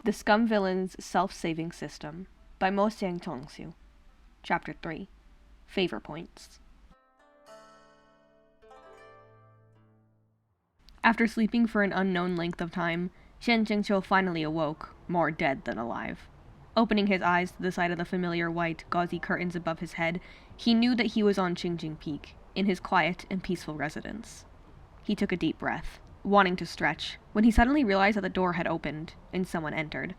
The Scum Villain's Self-Saving System by Xiang Tong. Chapter 3. Favor Points. After sleeping for an unknown length of time, Shen Jingqiu finally awoke, more dead than alive. Opening his eyes to the sight of the familiar white, gauzy curtains above his head, he knew that he was on Qingjing Peak, in his quiet and peaceful residence. He took a deep breath, wanting to stretch, when he suddenly realized that the door had opened, and someone entered.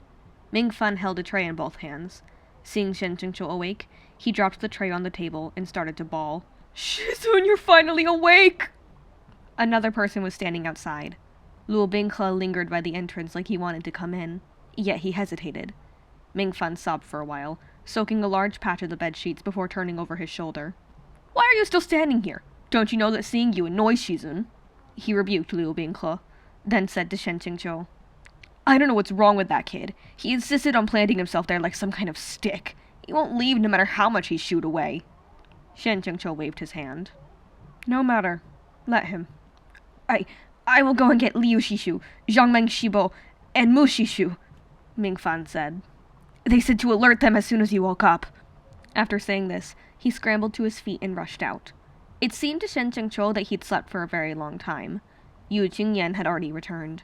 Ming Fan held a tray in both hands. Seeing Shen Jingqiu awake, he dropped the tray on the table and started to bawl. "Shizun, you're finally awake!" Another person was standing outside. Luo Binghe lingered by the entrance like he wanted to come in, yet he hesitated. Ming Fan sobbed for a while, soaking a large patch of the bedsheets before turning over his shoulder. "Why are you still standing here? Don't you know that seeing you annoys Shizun?" He rebuked Luo Binghe, then said to Shen Jingqiu, "I don't know what's wrong with that kid. He insisted on planting himself there like some kind of stick. He won't leave no matter how much he's shooed away." Shen Jingqiu waved his hand. "No matter. Let him. I will go and get Liu Xishu, Zhangmeng Shibo, and Mu Xishu," Ming Fan said. "They said to alert them as soon as you woke up." After saying this, he scrambled to his feet and rushed out. It seemed to Shen Jingqiu that he'd slept for a very long time. Yu Jingyan had already returned.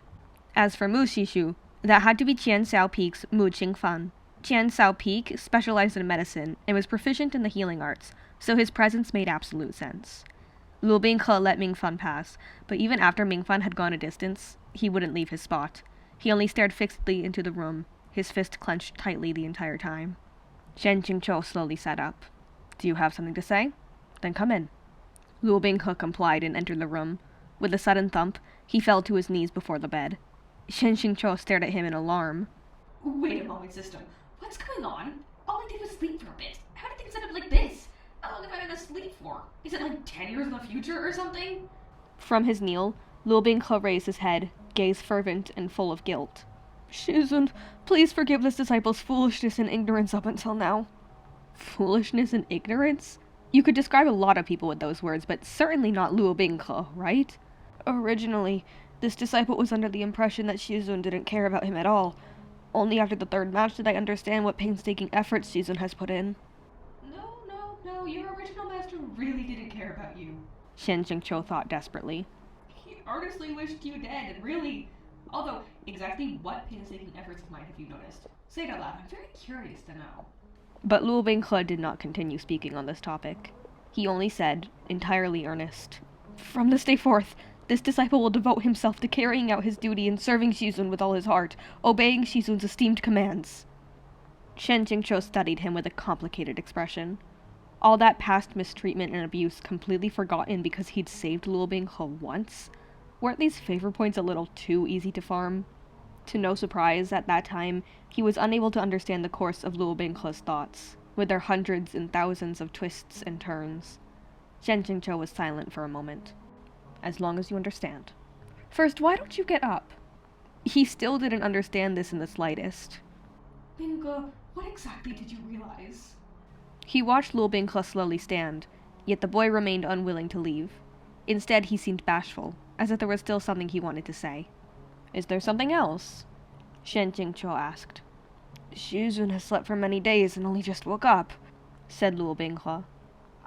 As for Mu Xishu, that had to be Qian Xiao Peak's Mu Qingfan. Qian Xiao Peak specialized in medicine and was proficient in the healing arts, so his presence made absolute sense. Luo Binghe let Ming Fan pass, but even after Ming Fan had gone a distance, he wouldn't leave his spot. He only stared fixedly into the room, his fist clenched tightly the entire time. Shen Jingqiu slowly sat up. "Do you have something to say? Then come in." Luo Binghe complied and entered the room. With a sudden thump, he fell to his knees before the bed. Shen Jingqiu stared at him in alarm. "Wait a moment, system. What's going on? All I did was sleep for a bit. How did things end up like this? How long have I been asleep for? Is it like 10 years in the future or something?" From his kneel, Luo Binghe raised his head, gaze fervent and full of guilt. "Shizun, please forgive this disciple's foolishness and ignorance up until now." Foolishness and ignorance? You could describe a lot of people with those words, but certainly not Luo Binghe, right? "Originally, this disciple was under the impression that Shizun didn't care about him at all. Only after the third match did I understand what painstaking efforts Shizun has put in." No, your original master really didn't care about you. Shen Jingqiu thought desperately. He earnestly wished you dead, and really... Although, exactly what painstaking efforts of mine have you noticed? Say it out loud, I'm very curious to know. But Luo Binghe did not continue speaking on this topic. He only said, entirely earnest, "From this day forth, this disciple will devote himself to carrying out his duty and serving Shizun with all his heart, obeying Shizun's esteemed commands." Shen Jingqiu studied him with a complicated expression. All that past mistreatment and abuse completely forgotten because he'd saved Luo Binghe once? Weren't these favor points a little too easy to farm? To no surprise, at that time, he was unable to understand the course of Luo Binghe's thoughts, with their hundreds and thousands of twists and turns. Shen Jingqiu was silent for a moment. "As long as you understand. First, why don't you get up?" He still didn't understand this in the slightest. Binghe, what exactly did you realize? He watched Luo Binghe slowly stand, yet the boy remained unwilling to leave. Instead, he seemed bashful, as if there was still something he wanted to say. "Is there something else?" Shen Jingqiu asked. "Shizun has slept for many days and only just woke up," said Luo Binghe.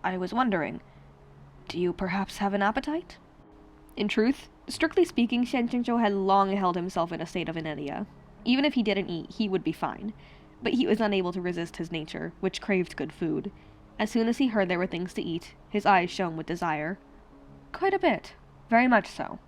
"I was wondering, do you perhaps have an appetite?" In truth, strictly speaking, Shen Jingqiu had long held himself in a state of inertia. Even if he didn't eat, he would be fine. But he was unable to resist his nature, which craved good food. As soon as he heard there were things to eat, his eyes shone with desire. "Quite a bit. Very much so."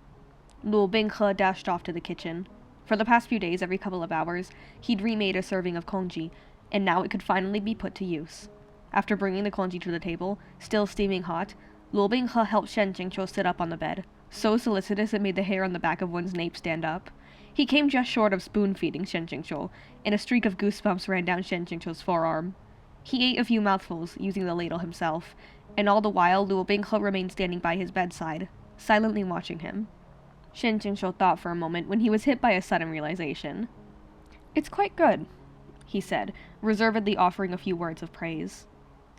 Luo Binghe dashed off to the kitchen. For the past few days, every couple of hours, he'd remade a serving of congee, and now it could finally be put to use. After bringing the congee to the table, still steaming hot, Luo Binghe helped Shen Jingqiu sit up on the bed, so solicitous it made the hair on the back of one's nape stand up. He came just short of spoon-feeding Shen Jingqiu, and a streak of goosebumps ran down Shen Jingqiu's forearm. He ate a few mouthfuls, using the ladle himself, and all the while Luo Binghe remained standing by his bedside, silently watching him. Shen Jingqiu thought for a moment when he was hit by a sudden realization. "It's quite good," he said, reservedly offering a few words of praise.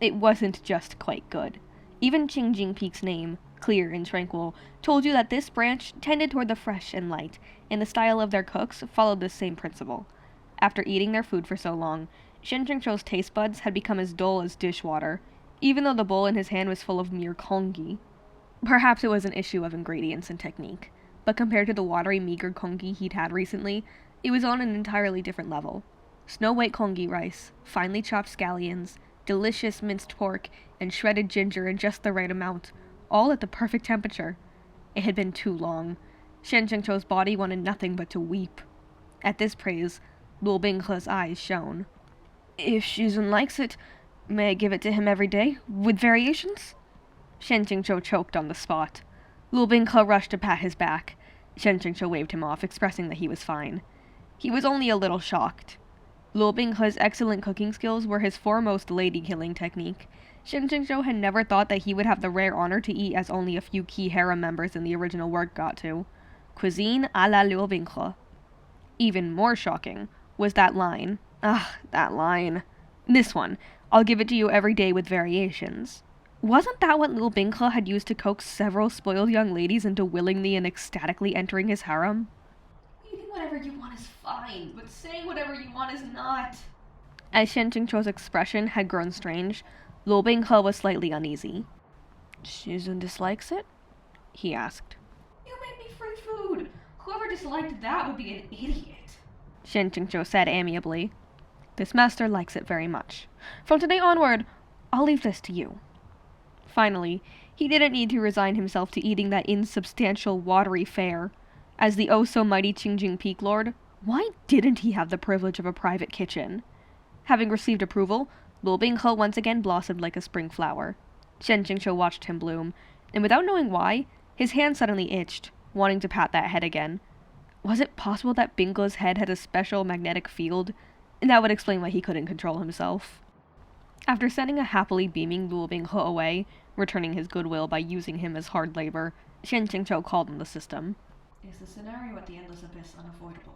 It wasn't just quite good. Even Qingjing Peak's name, clear and tranquil, told you that this branch tended toward the fresh and light, and the style of their cooks followed this same principle. After eating their food for so long, Shen Jingzhou's taste buds had become as dull as dishwater, even though the bowl in his hand was full of mere congee. Perhaps it was an issue of ingredients and technique, but compared to the watery, meager congee he'd had recently, it was on an entirely different level. Snow-white congee rice, finely chopped scallions, delicious minced pork, and shredded ginger in just the right amount, all at the perfect temperature. It had been too long. Shen Jingzhou's body wanted nothing but to weep. At this praise, Luo Binghe's eyes shone. "If Shizun likes it, may I give it to him every day, with variations?" Shen Jingzhou choked on the spot. Luo Binghe rushed to pat his back. Shen Jingzhou waved him off, expressing that he was fine. He was only a little shocked. Luo Binghe's excellent cooking skills were his foremost lady-killing technique. Shen Jingzhou had never thought that he would have the rare honor to eat as only a few key harem members in the original work got to. Cuisine à la Luo Binghe. Even more shocking was that line. That line. This one. I'll give it to you every day with variations. Wasn't that what Luo Binghe had used to coax several spoiled young ladies into willingly and ecstatically entering his harem? Eating whatever you want is fine, but saying whatever you want is not. As Shen Jingzhou's expression had grown strange, Luo Binghe was slightly uneasy. "Shizun dislikes it?" he asked. You made me free food. Whoever disliked that would be an idiot. Shen Jingzhou said amiably. "This master likes it very much. From today onward, I'll leave this to you." Finally, he didn't need to resign himself to eating that insubstantial, watery fare. As the oh-so-mighty Qingjing Peak Lord, why didn't he have the privilege of a private kitchen? Having received approval, Luo Binghe once again blossomed like a spring flower. Shen Jingzhou watched him bloom, and without knowing why, his hand suddenly itched, wanting to pat that head again. Was it possible that Binghe's head had a special magnetic field? And that would explain why he couldn't control himself. After sending a happily beaming Luo Binghe away, returning his goodwill by using him as hard labor, Shen Jingzhou called on the system. Is the scenario at the Endless Abyss unavoidable?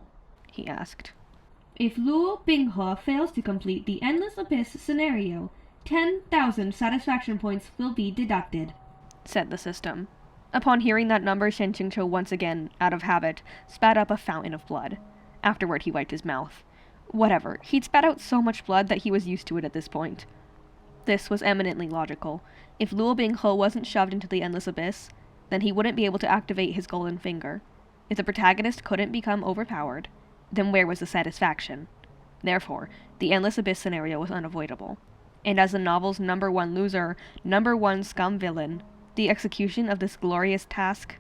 He asked. If Luo Binghe fails to complete the Endless Abyss scenario, 10,000 satisfaction points will be deducted, said the system. Upon hearing that number, Shen Jingzhou once again, out of habit, spat up a fountain of blood. Afterward, he wiped his mouth. Whatever, he'd spat out so much blood that he was used to it at this point. This was eminently logical. If Luo Binghe wasn't shoved into the Endless Abyss, then he wouldn't be able to activate his golden finger. If the protagonist couldn't become overpowered, then where was the satisfaction? Therefore, the Endless Abyss scenario was unavoidable. And as the novel's #1 loser, #1 Scum villain, the execution of this glorious task,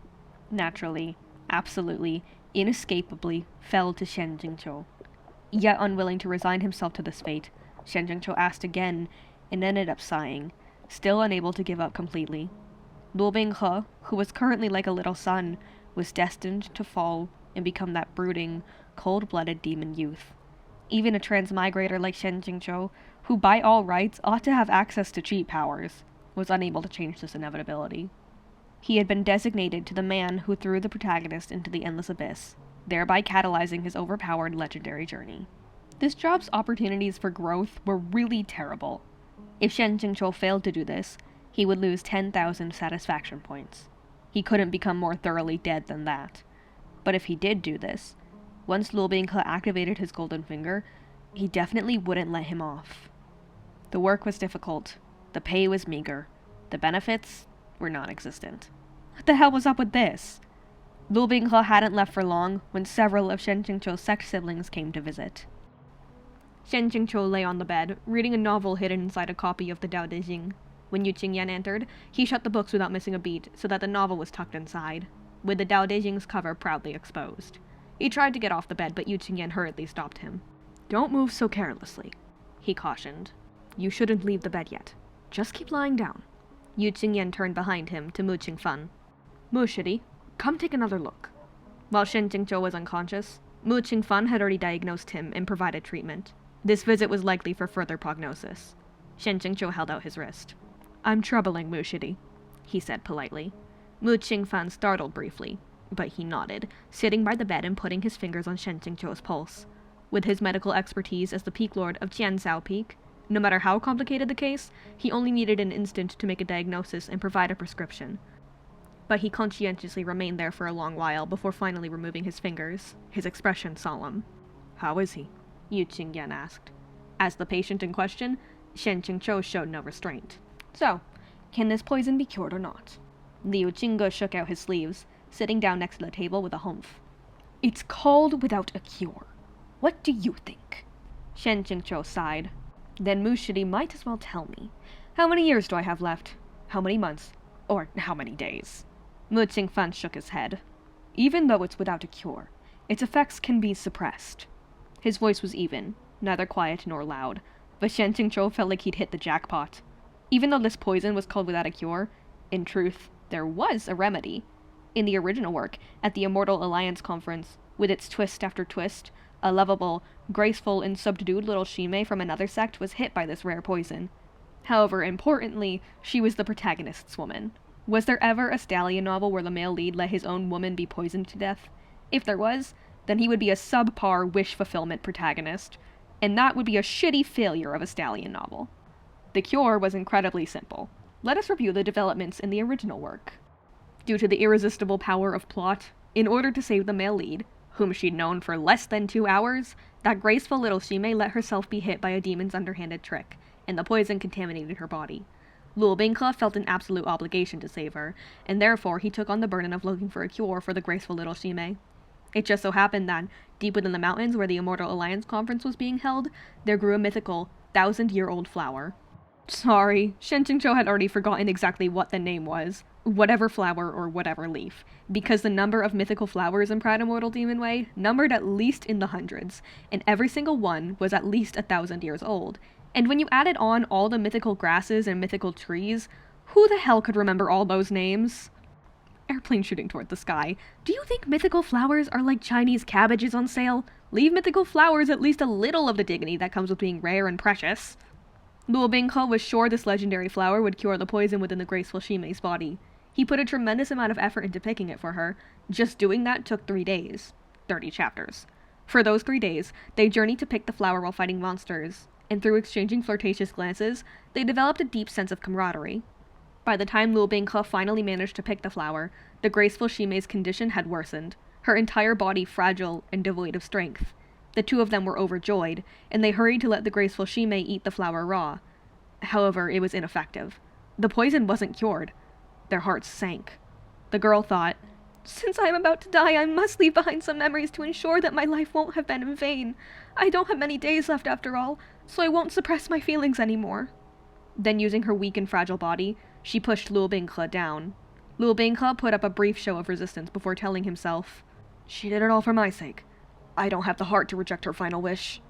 naturally, absolutely, inescapably, fell to Shen Jingzhou. Yet unwilling to resign himself to this fate, Shen Jingzhou asked again, and ended up sighing, still unable to give up completely. Luo Binghe, who was currently like a little son, was destined to fall and become that brooding, cold-blooded demon youth. Even a transmigrator like Shen Jingzhou, who by all rights ought to have access to cheat powers, was unable to change this inevitability. He had been designated to the man who threw the protagonist into the Endless Abyss, thereby catalyzing his overpowered legendary journey. This job's opportunities for growth were really terrible. If Shen Jingzhou failed to do this, he would lose 10,000 satisfaction points. He couldn't become more thoroughly dead than that. But if he did do this, once Luo Binghe activated his golden finger, he definitely wouldn't let him off. The work was difficult, the pay was meager, the benefits were non-existent. What the hell was up with this? Luo Binghe hadn't left for long when several of Shen Jingzhou's sex siblings came to visit. Shen Jingzhou lay on the bed, reading a novel hidden inside a copy of the Dao De Jing. When Yu Qingyan entered, he shut the books without missing a beat, so that the novel was tucked inside, with the Dao De Jing's cover proudly exposed. He tried to get off the bed, but Yu Qingyan hurriedly stopped him. "Don't move so carelessly," he cautioned. "You shouldn't leave the bed yet. Just keep lying down." Yu Qingyan turned behind him to Mu Qingfan. "Mu Shidi, come take another look." While Shen Jingzhou was unconscious, Mu Qingfan had already diagnosed him and provided treatment. This visit was likely for further prognosis. Shen Jingzhou held out his wrist. "I'm troubling Mu Shidi," he said politely. Mu Qingfan startled briefly, but he nodded, sitting by the bed and putting his fingers on Shen Jingzhou's pulse. With his medical expertise as the Peak Lord of Jianzhou Peak, no matter how complicated the case, he only needed an instant to make a diagnosis and provide a prescription. But he conscientiously remained there for a long while before finally removing his fingers, his expression solemn. "How is he?" Yu Qingyan asked. As the patient in question, Shen Qingqiu showed no restraint. So, can this poison be cured or not? Liu Jingge shook out his sleeves, sitting down next to the table with a humph. It's called without a cure. What do you think? Shen Qingqiu sighed. Then Mu Shidi might as well tell me. How many years do I have left? How many months? Or how many days? Mu Qingfan shook his head. Even though it's without a cure, its effects can be suppressed. His voice was even, neither quiet nor loud, but Shen Qingqiu felt like he'd hit the jackpot. Even though this poison was called without a cure, in truth, there was a remedy. In the original work, at the Immortal Alliance Conference, with its twist after twist, a lovable, graceful, and subdued little Shime from another sect was hit by this rare poison. However, importantly, she was the protagonist's woman. Was there ever a stallion novel where the male lead let his own woman be poisoned to death? If there was, then he would be a subpar wish fulfillment protagonist, and that would be a shitty failure of a stallion novel. The cure was incredibly simple. Let us review the developments in the original work. Due to the irresistible power of plot, in order to save the male lead, whom she'd known for less than 2 hours, that graceful little Shime let herself be hit by a demon's underhanded trick, and the poison contaminated her body. Luo Bingke felt an absolute obligation to save her, and therefore he took on the burden of looking for a cure for the graceful little Shime. It just so happened that, deep within the mountains where the Immortal Alliance Conference was being held, there grew a mythical, 1,000-year-old flower. Sorry, Shen Qingqiu had already forgotten exactly what the name was. Whatever flower or whatever leaf, because the number of mythical flowers in Pride Immortal Demon Way numbered at least in the hundreds, and every single one was at least 1,000 years old. And when you added on all the mythical grasses and mythical trees, who the hell could remember all those names? Airplane shooting toward the sky. Do you think mythical flowers are like Chinese cabbages on sale? Leave mythical flowers at least a little of the dignity that comes with being rare and precious. Luo Bingke was sure this legendary flower would cure the poison within the graceful Shime's body. He put a tremendous amount of effort into picking it for her. Just doing that took 3 days. 30 chapters. For those 3 days, they journeyed to pick the flower while fighting monsters, and through exchanging flirtatious glances, they developed a deep sense of camaraderie. By the time Luo Bingke finally managed to pick the flower, the graceful Shime's condition had worsened, her entire body fragile and devoid of strength. The two of them were overjoyed, and they hurried to let the graceful Shime eat the flower raw. However, it was ineffective. The poison wasn't cured. Their hearts sank. The girl thought, since I am about to die, I must leave behind some memories to ensure that my life won't have been in vain. I don't have many days left after all, so I won't suppress my feelings anymore. Then, using her weak and fragile body, she pushed Luo Bingke down. Luo Bingke put up a brief show of resistance before telling himself, she did it all for my sake. I don't have the heart to reject her final wish.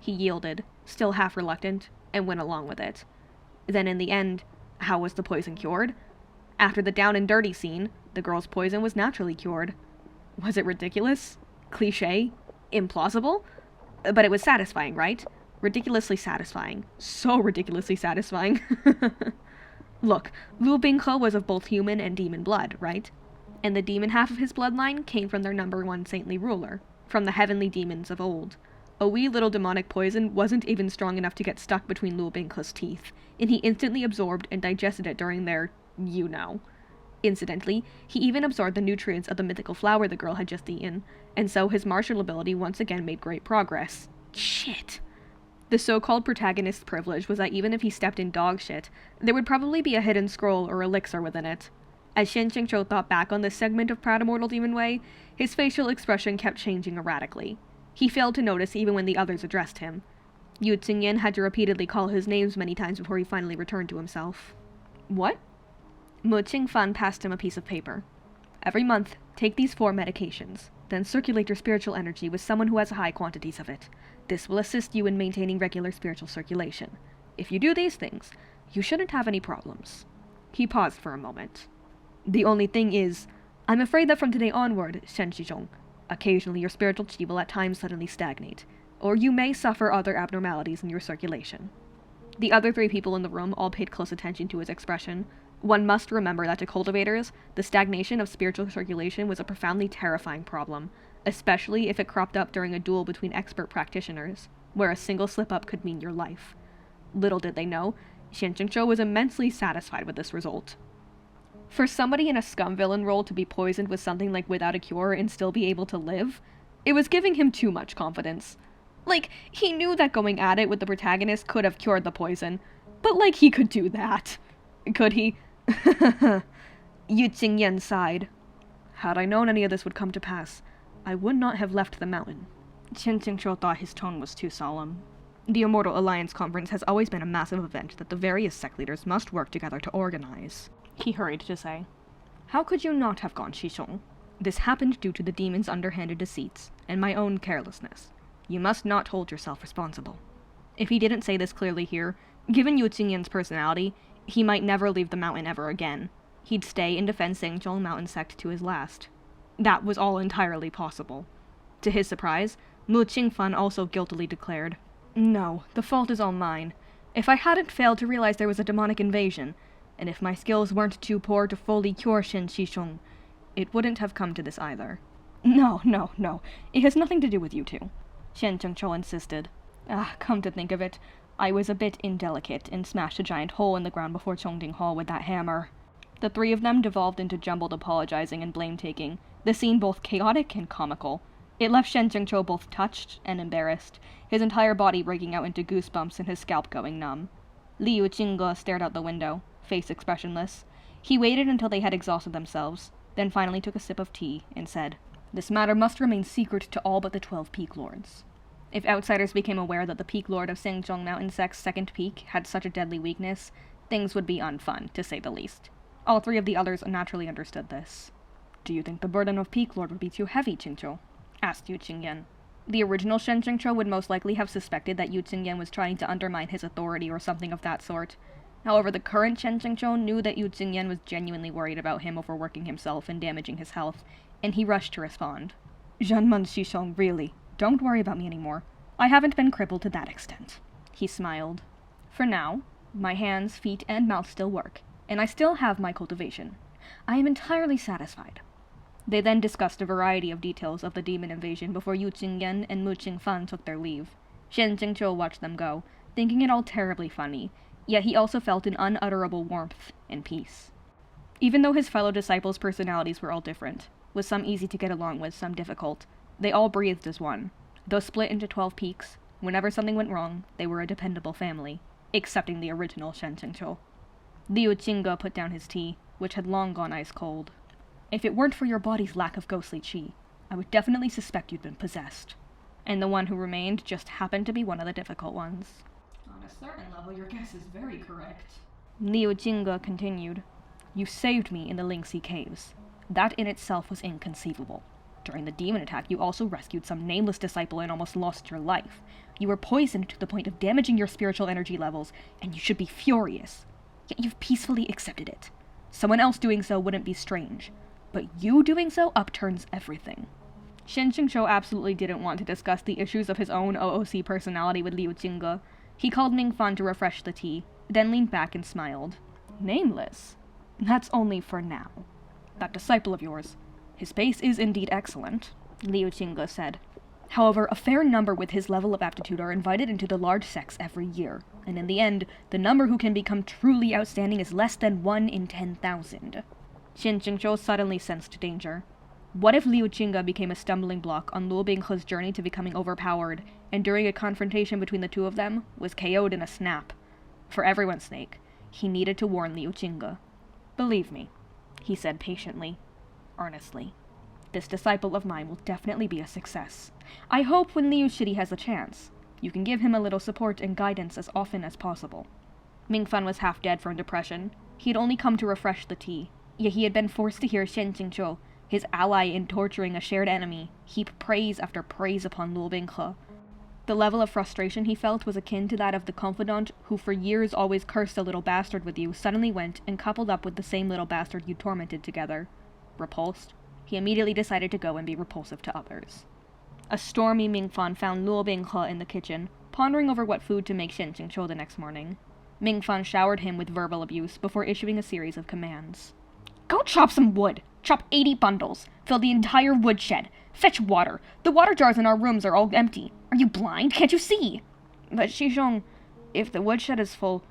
He yielded, still half reluctant, and went along with it. Then in the end, how was the poison cured? After the down and dirty scene, the girl's poison was naturally cured. Was it ridiculous? Cliché? Implausible? But it was satisfying, right? Ridiculously satisfying. So ridiculously satisfying. Look, Luo Bingke was of both human and demon blood, right? And the demon half of his bloodline came from their number 1 saintly ruler, from the heavenly demons of old. A wee little demonic poison wasn't even strong enough to get stuck between Luo Bingke's teeth, and he instantly absorbed and digested it during their you know. Incidentally, he even absorbed the nutrients of the mythical flower the girl had just eaten, and so his martial ability once again made great progress. Shit. The so-called protagonist's privilege was that even if he stepped in dog shit, there would probably be a hidden scroll or elixir within it. As Shen Qingqiu thought back on this segment of Proud Immortal Demon Way, his facial expression kept changing erratically. He failed to notice even when the others addressed him. Yu Xingyan had to repeatedly call his names many times before he finally returned to himself. What? Mu Qingfan passed him a piece of paper. Every month, take these 4 medications, then circulate your spiritual energy with someone who has high quantities of it. This will assist you in maintaining regular spiritual circulation. If you do these things, you shouldn't have any problems. He paused for a moment. The only thing is, I'm afraid that from today onward, Shen Shizhong, occasionally your spiritual chi will at times suddenly stagnate, or you may suffer other abnormalities in your circulation. The other 3 people in the room all paid close attention to his expression. One must remember that to cultivators, the stagnation of spiritual circulation was a profoundly terrifying problem, especially if it cropped up during a duel between expert practitioners, where a single slip-up could mean your life. Little did they know, Shen Qingqiu was immensely satisfied with this result. For somebody in a Scum villain role to be poisoned with something like without a cure and still be able to live, it was giving him too much confidence. Like, he knew that going at it with the protagonist could have cured the poison, but like he could do that. Could he? Yu Qingyan sighed. Had I known any of this would come to pass, I would not have left the mountain. Chen Qingqiu thought his tone was too solemn. The Immortal Alliance Conference has always been a massive event that the various sect leaders must work together to organize, he hurried to say. How could you not have gone, Xishong? This happened due to the demon's underhanded deceits, and my own carelessness. You must not hold yourself responsible. If he didn't say this clearly here, given Yu Qingyan's personality, he might never leave the mountain ever again. He'd stay and defend Sangzhong Mountain Sect to his last. That was all entirely possible. To his surprise, Mu Qingfan also guiltily declared, No, the fault is all mine. If I hadn't failed to realize there was a demonic invasion, and if my skills weren't too poor to fully cure Shen Xishong, it wouldn't have come to this either. No, it has nothing to do with you two, Shen Zhengqiu insisted. Come to think of it, I was a bit indelicate and smashed a giant hole in the ground before Chongding Hall with that hammer. The three of them devolved into jumbled apologizing and blame-taking, the scene both chaotic and comical. It left Shen Zhengqiu both touched and embarrassed, his entire body breaking out into goosebumps and his scalp going numb. Liu Qingge stared out the window, face expressionless. He waited until they had exhausted themselves, then finally took a sip of tea and said, This matter must remain secret to all but the 12 Peak Lords. If outsiders became aware that the Peak Lord of Sangzhong Mountain Sect's second peak had such a deadly weakness, things would be unfun, to say the least. All three of the others naturally understood this. Do you think the burden of Peak Lord would be too heavy, Qingqiu? Asked Yu Qingyan. The original Shen Zhengqiu would most likely have suspected that Yu Qingyan was trying to undermine his authority or something of that sort. However, the current Shen Zhengqiu knew that Yu Qingyan was genuinely worried about him overworking himself and damaging his health, and he rushed to respond. Zhanmen Xishong, really, don't worry about me anymore. I haven't been crippled to that extent. He smiled. For now, my hands, feet, and mouth still work, and I still have my cultivation. I am entirely satisfied. They then discussed a variety of details of the demon invasion before Yu Qingyan and Mu Qingfan took their leave. Shen Zhengqiu watched them go, thinking it all terribly funny, yet he also felt an unutterable warmth and peace. Even though his fellow disciples' personalities were all different, with some easy to get along with, some difficult, they all breathed as one. Though split into 12 peaks, whenever something went wrong, they were a dependable family, excepting the original Shen Zhengqiu. Liu Qingge put down his tea, which had long gone ice cold. If it weren't for your body's lack of ghostly qi, I would definitely suspect you'd been possessed. And the one who remained just happened to be one of the difficult ones. On a certain level, your guess is very correct. Liu Qingge continued. You saved me in the Velinxi caves. That in itself was inconceivable. During the demon attack, you also rescued some nameless disciple and almost lost your life. You were poisoned to the point of damaging your spiritual energy levels, and you should be furious. Yet you've peacefully accepted it. Someone else doing so wouldn't be strange, but you doing so upturns everything. Shen Zhengqiu absolutely didn't want to discuss the issues of his own OOC personality with Liu Qingge. He called Mingfan to refresh the tea, then leaned back and smiled. Nameless? That's only for now. That disciple of yours, his base is indeed excellent, Liu Qingge said. However, a fair number with his level of aptitude are invited into the large sects every year, and in the end, the number who can become truly outstanding is less than 1 in 10,000. Shen Zhengqiu suddenly sensed danger. What if Liu Qingge became a stumbling block on Luo Binghe's journey to becoming overpowered, and during a confrontation between the two of them, was KO'd in a snap? For everyone's sake, he needed to warn Liu Qingge. Believe me, he said patiently, earnestly. This disciple of mine will definitely be a success. I hope when Liu Shidi has a chance, you can give him a little support and guidance as often as possible. Mingfan was half dead from depression. He had only come to refresh the tea, yet he had been forced to hear Shen Jingzhou, his ally in torturing a shared enemy, heap praise after praise upon Luo Binghe. The level of frustration he felt was akin to that of the confidant who for years always cursed a little bastard with you suddenly went and coupled up with the same little bastard you tormented together. Repulsed, he immediately decided to go and be repulsive to others. A stormy Mingfan found Luo Binghe in the kitchen, pondering over what food to make Shen Jingzhou the next morning. Mingfan showered him with verbal abuse before issuing a series of commands. Go chop some wood! Chop 80 bundles! Fill the entire woodshed! Fetch water! The water jars in our rooms are all empty! Are you blind? Can't you see? But Xizhong, if the woodshed is full,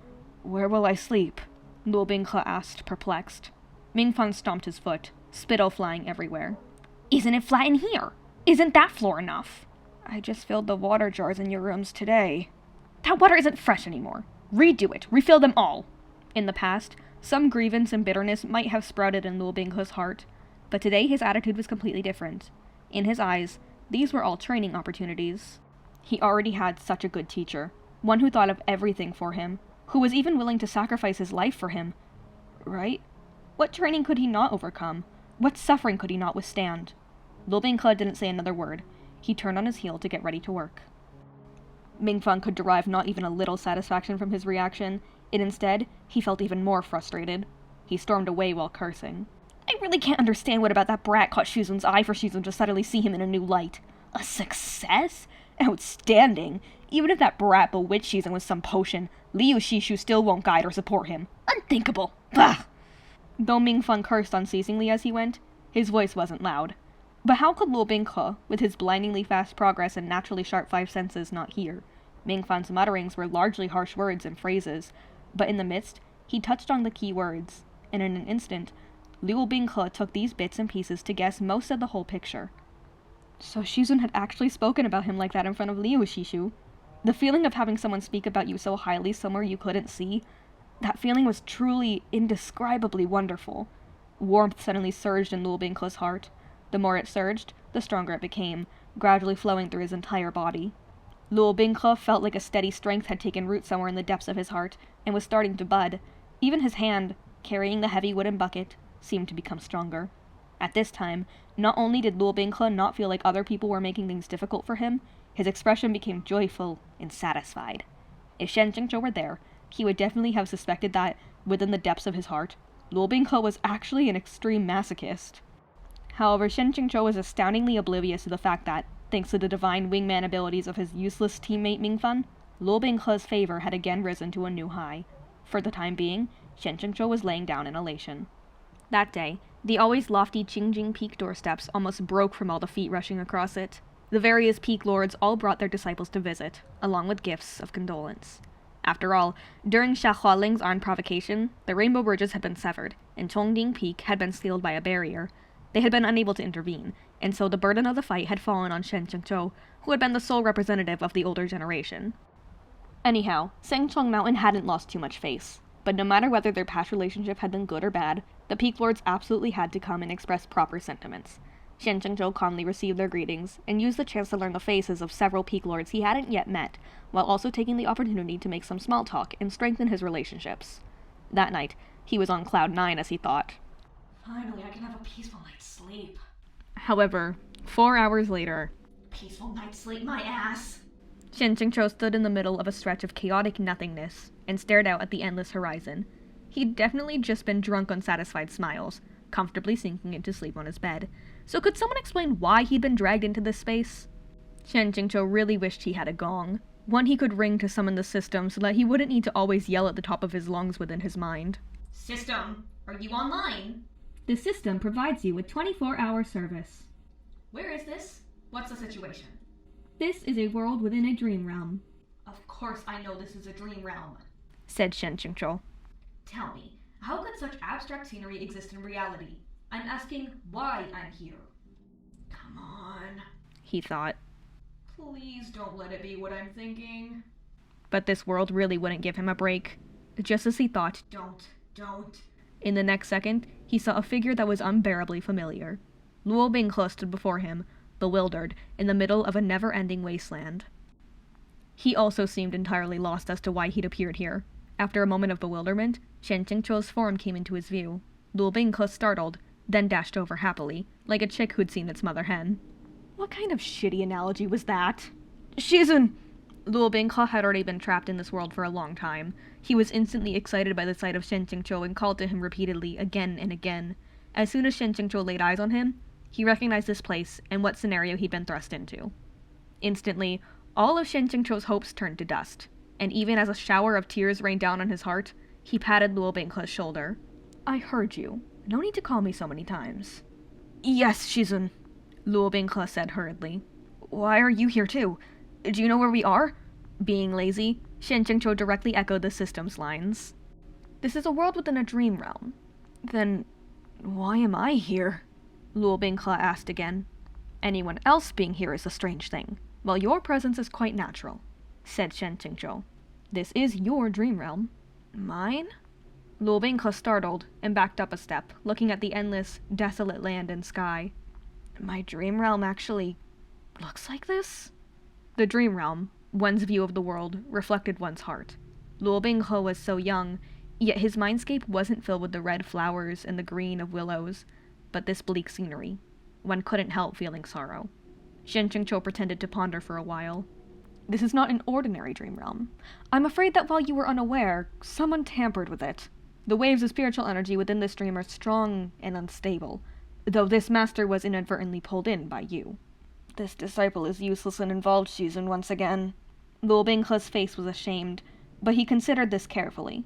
where will I sleep? Luo Binghe asked, perplexed. Mingfan stomped his foot, spittle flying everywhere. Isn't it flat in here? Isn't that floor enough? I just filled the water jars in your rooms today. That water isn't fresh anymore. Redo it. Refill them all. In the past, some grievance and bitterness might have sprouted in Luo Binghe's heart, but today his attitude was completely different. In his eyes, these were all training opportunities. He already had such a good teacher, one who thought of everything for him, who was even willing to sacrifice his life for him. Right? What training could he not overcome? What suffering could he not withstand? Luo Binghe didn't say another word. He turned on his heel to get ready to work. Mingfang could derive not even a little satisfaction from his reaction, and instead, he felt even more frustrated. He stormed away while cursing. I really can't understand what about that brat caught Shizun's eye for Shizun to suddenly see him in a new light. A success? Outstanding. Even if that brat bewitched Shizun with some potion, Liu Shishu still won't guide or support him. Unthinkable. Bah! Though Mingfang cursed unceasingly as he went, his voice wasn't loud. But how could Luo Binghe, with his blindingly fast progress and naturally sharp five senses, not hear? Mingfang's mutterings were largely harsh words and phrases, but in the midst, he touched on the key words, and in an instant, Luo Binghe took these bits and pieces to guess most of the whole picture. So Shizun had actually spoken about him like that in front of Liu Shishu. The feeling of having someone speak about you so highly somewhere you couldn't see, that feeling was truly, indescribably wonderful. Warmth suddenly surged in Luo Binghe's heart. The more it surged, the stronger it became, gradually flowing through his entire body. Luo Binghe felt like a steady strength had taken root somewhere in the depths of his heart, and was starting to bud. Even his hand, carrying the heavy wooden bucket, seemed to become stronger. At this time, not only did Luo Binghe not feel like other people were making things difficult for him, his expression became joyful and satisfied. If Shen Jingzhou were there, he would definitely have suspected that, within the depths of his heart, Luo Binghe was actually an extreme masochist. However, Shen Jingzhou was astoundingly oblivious to the fact that, thanks to the divine wingman abilities of his useless teammate Mingfan, Luo Binghe's favor had again risen to a new high. For the time being, Shen Jingzhou was laying down in elation. That day, the always lofty Qingjing Peak doorsteps almost broke from all the feet rushing across it. The various peak lords all brought their disciples to visit, along with gifts of condolence. After all, during Xia Hualing's armed provocation, the rainbow bridges had been severed, and Chongding Peak had been sealed by a barrier. They had been unable to intervene, and so the burden of the fight had fallen on Shen Jingzhou, who had been the sole representative of the older generation. Anyhow, Sengchong Mountain hadn't lost too much face, but no matter whether their past relationship had been good or bad, the Peak Lords absolutely had to come and express proper sentiments. Shen Jingzhou calmly received their greetings, and used the chance to learn the faces of several Peak Lords he hadn't yet met, while also taking the opportunity to make some small talk and strengthen his relationships. That night, he was on cloud 9 as he thought. Finally, I can have a peaceful night's sleep. However, 4 hours later, Peaceful night's sleep, my ass! Shen Jingzhou stood in the middle of a stretch of chaotic nothingness and stared out at the endless horizon. He'd definitely just been drunk on satisfied smiles, comfortably sinking into sleep on his bed. So could someone explain why he'd been dragged into this space? Shen Jingzhou really wished he had a gong, one he could ring to summon the system so that he wouldn't need to always yell at the top of his lungs within his mind. System, are you online? The system provides you with 24-hour service. Where is this? What's the situation? This is a world within a dream realm. Of course I know this is a dream realm. Said Shen Jingzhou. Tell me, how could such abstract scenery exist in reality? I'm asking why I'm here. Come on. He thought. Please don't let it be what I'm thinking. But this world really wouldn't give him a break. Just as he thought, Don't. in the next second, he saw a figure that was unbearably familiar. Luo Binghe stood before him, bewildered, in the middle of a never-ending wasteland. He also seemed entirely lost as to why he'd appeared here. After a moment of bewilderment, Shen Jingzhou's form came into his view. Luo Binghe startled, then dashed over happily, like a chick who'd seen its mother hen. What kind of shitty analogy was that? Shizun! Luo Binghe had already been trapped in this world for a long time. He was instantly excited by the sight of Shen Jingzhou and called to him repeatedly, again and again. As soon as Shen Jingzhou laid eyes on him, he recognized this place and what scenario he'd been thrust into. Instantly, all of Shen Jingzhou's hopes turned to dust, and even as a shower of tears rained down on his heart, he patted Luo Binghe's shoulder. I heard you. No need to call me so many times. Yes, Shizun, Luo Binghe said hurriedly. Why are you here too? Do you know where we are? Being lazy, Shen Jingzhou directly echoed the system's lines. This is a world within a dream realm. Then, why am I here? Luo Binghe asked again. Anyone else being here is a strange thing. Well, your presence is quite natural, said Shen Qingzhou. This is your dream realm. Mine? Luo Binghe startled and backed up a step, looking at the endless, desolate land and sky. My dream realm actually looks like this? The dream realm, one's view of the world, reflected one's heart. Luo Binghe was so young, yet his mindscape wasn't filled with the red flowers and the green of willows, but this bleak scenery. One couldn't help feeling sorrow. Shen Qingzhou pretended to ponder for a while. This is not an ordinary dream realm. I'm afraid that while you were unaware, someone tampered with it. The waves of spiritual energy within this dream are strong and unstable, though this master was inadvertently pulled in by you. This disciple is useless and involved, Shizun, once again. Luo Binghe's face was ashamed, but he considered this carefully.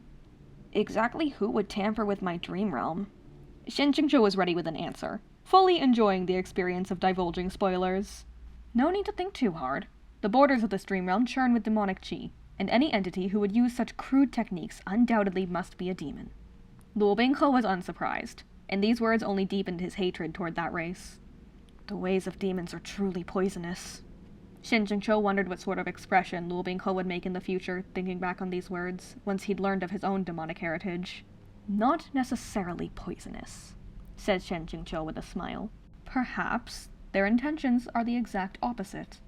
Exactly who would tamper with my dream realm? Shen Qingzhou was ready with an answer, fully enjoying the experience of divulging spoilers. No need to think too hard. The borders of this dream realm churn with demonic qi, and any entity who would use such crude techniques undoubtedly must be a demon. Luo Binghe was unsurprised, and these words only deepened his hatred toward that race. The ways of demons are truly poisonous. Shen Qingzhou wondered what sort of expression Luo Binghe would make in the future, thinking back on these words, once he'd learned of his own demonic heritage. Not necessarily poisonous, said Shen Qingzhou with a smile. Perhaps their intentions are the exact opposite.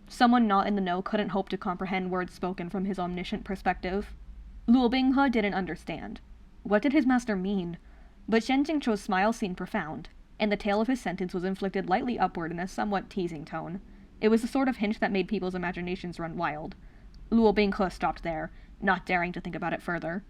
Someone not in the know couldn't hope to comprehend words spoken from his omniscient perspective. Luo Binghe didn't understand. What did his master mean? But Shen Qingzhou's smile seemed profound, and the tail of his sentence was inflected lightly upward in a somewhat teasing tone. It was the sort of hint that made people's imaginations run wild. Luo Binghe stopped there, not daring to think about it further.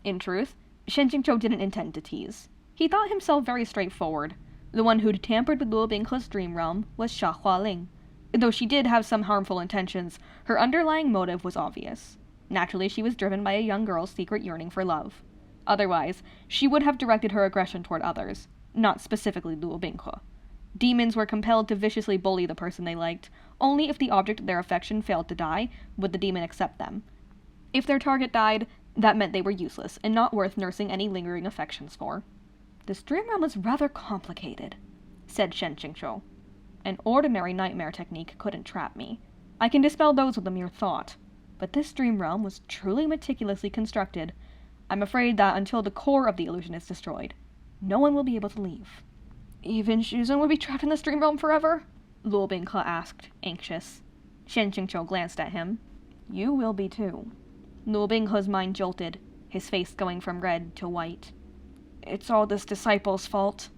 In truth, Shen Qingzhou didn't intend to tease. He thought himself very straightforward. The one who'd tampered with Luo Binghe's dream realm was Sha Hualing. Though she did have some harmful intentions, her underlying motive was obvious. Naturally, she was driven by a young girl's secret yearning for love. Otherwise, she would have directed her aggression toward others, not specifically Luo Binghe. Demons were compelled to viciously bully the person they liked. Only if the object of their affection failed to die would the demon accept them. If their target died, that meant they were useless and not worth nursing any lingering affections for. This dream realm is rather complicated, said Shen Qingzhou. An ordinary nightmare technique couldn't trap me. I can dispel those with a mere thought. But this dream realm was truly meticulously constructed. I'm afraid that until the core of the illusion is destroyed, no one will be able to leave. Even Shizun would be trapped in this dream realm forever? Luo Binghe asked, anxious. Shen Qingzhou glanced at him. You will be too. Luo Binghe's mind jolted, his face going from red to white. It's all this disciple's fault.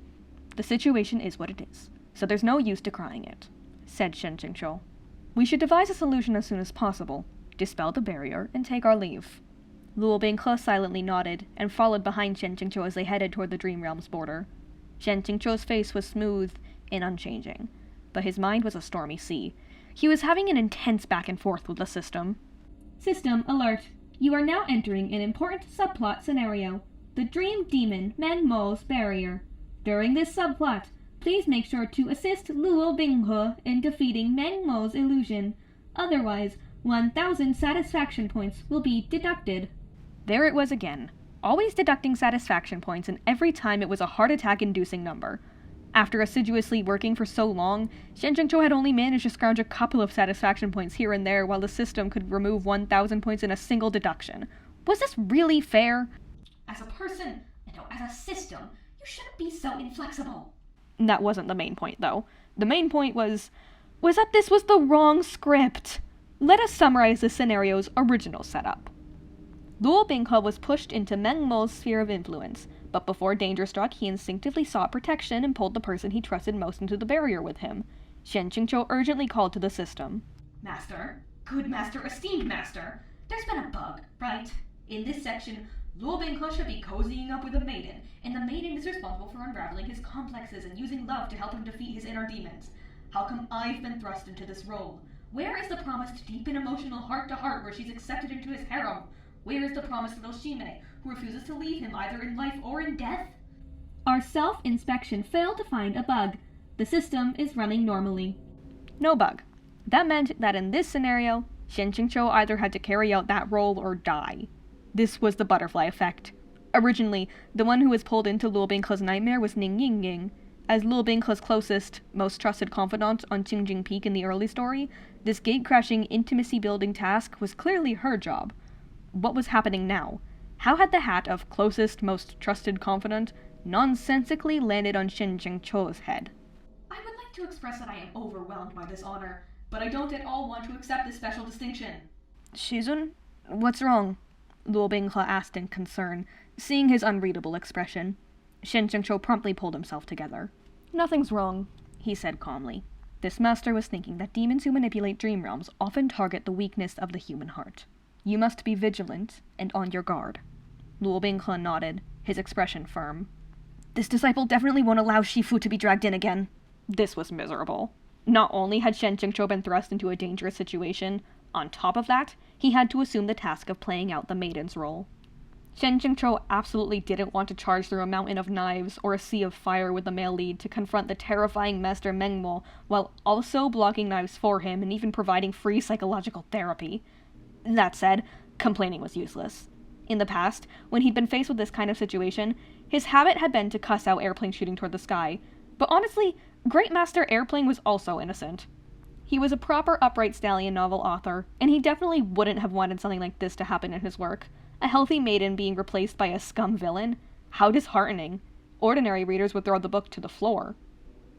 The situation is what it is, so there's no use decrying it, said Shen Qingzhou. We should devise a solution as soon as possible, dispel the barrier, and take our leave. Luo Binghe silently nodded, and followed behind Shen Qingzhou as they headed toward the dream realm's border. Shen Qingzhou's face was smooth and unchanging, but his mind was a stormy sea. He was having an intense back and forth with the system. System alert. You are now entering an important subplot scenario. The Dream Demon Meng Mo's Barrier. During this subplot, please make sure to assist Luo Binghe in defeating Meng Mo's illusion. Otherwise, 1,000 satisfaction points will be deducted. There it was again. Always deducting satisfaction points, and every time it was a heart attack-inducing number. After assiduously working for so long, Shen Qingzhou had only managed to scrounge a couple of satisfaction points here and there while the system could remove 1,000 points in a single deduction. Was this really fair? As a person, as a system, you shouldn't be so inflexible. That wasn't the main point, though. The main point was that this was the wrong script. Let us summarize the scenario's original setup. Luo Binghe was pushed into Meng Mo's sphere of influence, but before danger struck, he instinctively sought protection and pulled the person he trusted most into the barrier with him. Shen Qingzhou urgently called to the system. Master, good master, esteemed master, there's been a bug, right? In this section, Luo Binghe should be cozying up with a maiden, and the maiden is responsible for unraveling his complexes and using love to help him defeat his inner demons. How come I've been thrust into this role? Where is the promised deep and emotional heart-to-heart where she's accepted into his harem? Where is the promised little Shime, who refuses to leave him either in life or in death? Our self-inspection failed to find a bug. The system is running normally. No bug. That meant that in this scenario, Shen Qingzhou either had to carry out that role or die. This was the butterfly effect. Originally, the one who was pulled into Luo Binghe's nightmare was Ning Yingying. As Luo Binghe's closest, most trusted confidant on Qingjing Peak in the early story, this gate-crashing, intimacy-building task was clearly her job. What was happening now? How had the hat of closest, most trusted confidant nonsensically landed on Shen Jingqiu's head? I would like to express that I am overwhelmed by this honor, but I don't at all want to accept this special distinction. Shizun? What's wrong? Luo Binghe asked in concern, seeing his unreadable expression. Shen Jingqiu promptly pulled himself together. Nothing's wrong, he said calmly. This master was thinking that demons who manipulate dream realms often target the weakness of the human heart. You must be vigilant and on your guard. Luo Binghe nodded, his expression firm. This disciple definitely won't allow Shifu to be dragged in again. This was miserable. Not only had Shen Jingqiu been thrust into a dangerous situation, on top of that, he had to assume the task of playing out the maiden's role. Shen Jingqiu absolutely didn't want to charge through a mountain of knives or a sea of fire with the male lead to confront the terrifying Master Mengmo, while also blocking knives for him and even providing free psychological therapy. That said, complaining was useless. In the past, when he'd been faced with this kind of situation, his habit had been to cuss out Airplane shooting toward the sky. But honestly, Great Master Airplane was also innocent. He was a proper Upright Stallion novel author, and he definitely wouldn't have wanted something like this to happen in his work. A healthy maiden being replaced by a scum villain? How disheartening. Ordinary readers would throw the book to the floor.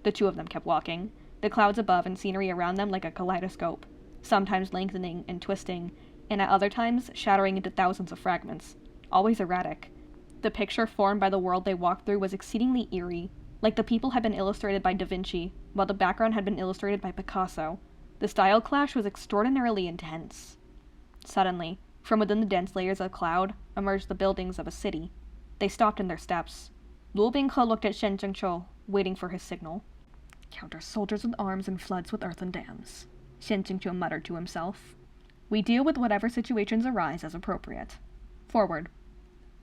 The two of them kept walking, the clouds above and scenery around them like a kaleidoscope, sometimes lengthening and twisting, and at other times shattering into thousands of fragments, always erratic. The picture formed by the world they walked through was exceedingly eerie, like the people had been illustrated by Velinxi, while the background had been illustrated by Picasso. The style clash was extraordinarily intense. Suddenly, from within the dense layers of cloud, emerged the buildings of a city. They stopped in their steps. Luo Binghe looked at Shen Jingqiu, waiting for his signal. Counter soldiers with arms and floods with earthen dams, Shen Jingqiu muttered to himself. We deal with whatever situations arise as appropriate. Forward.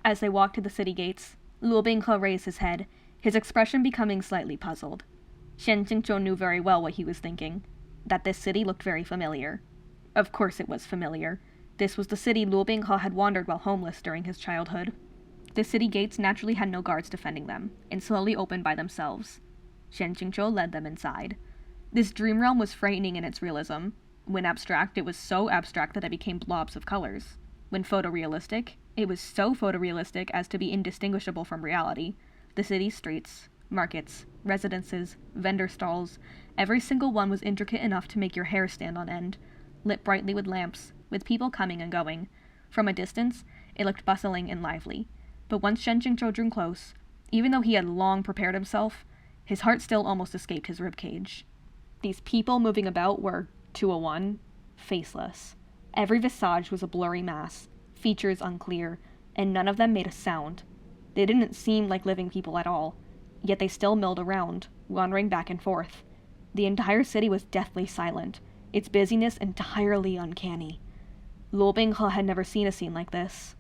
As they walked to the city gates, Luo Binghe raised his head, his expression becoming slightly puzzled. Shen Jingqiu knew very well what he was thinking, that this city looked very familiar. Of course it was familiar. This was the city Luo Binghe had wandered while homeless during his childhood. The city gates naturally had no guards defending them, and slowly opened by themselves. Shen Jingqiu led them inside. This dream realm was frightening in its realism. When abstract, it was so abstract that it became blobs of colors. When photorealistic, it was so photorealistic as to be indistinguishable from reality. The city's streets, markets, residences, vendor stalls, every single one was intricate enough to make your hair stand on end, lit brightly with lamps, with people coming and going. From a distance, it looked bustling and lively. But once Shen Jingqiu drew close, even though he had long prepared himself, his heart still almost escaped his ribcage. These people moving about were, to a one, faceless. Every visage was a blurry mass, features unclear, and none of them made a sound. They didn't seem like living people at all, yet they still milled around, wandering back and forth. The entire city was deathly silent, its busyness entirely uncanny. Luo Binghe had never seen a scene like this.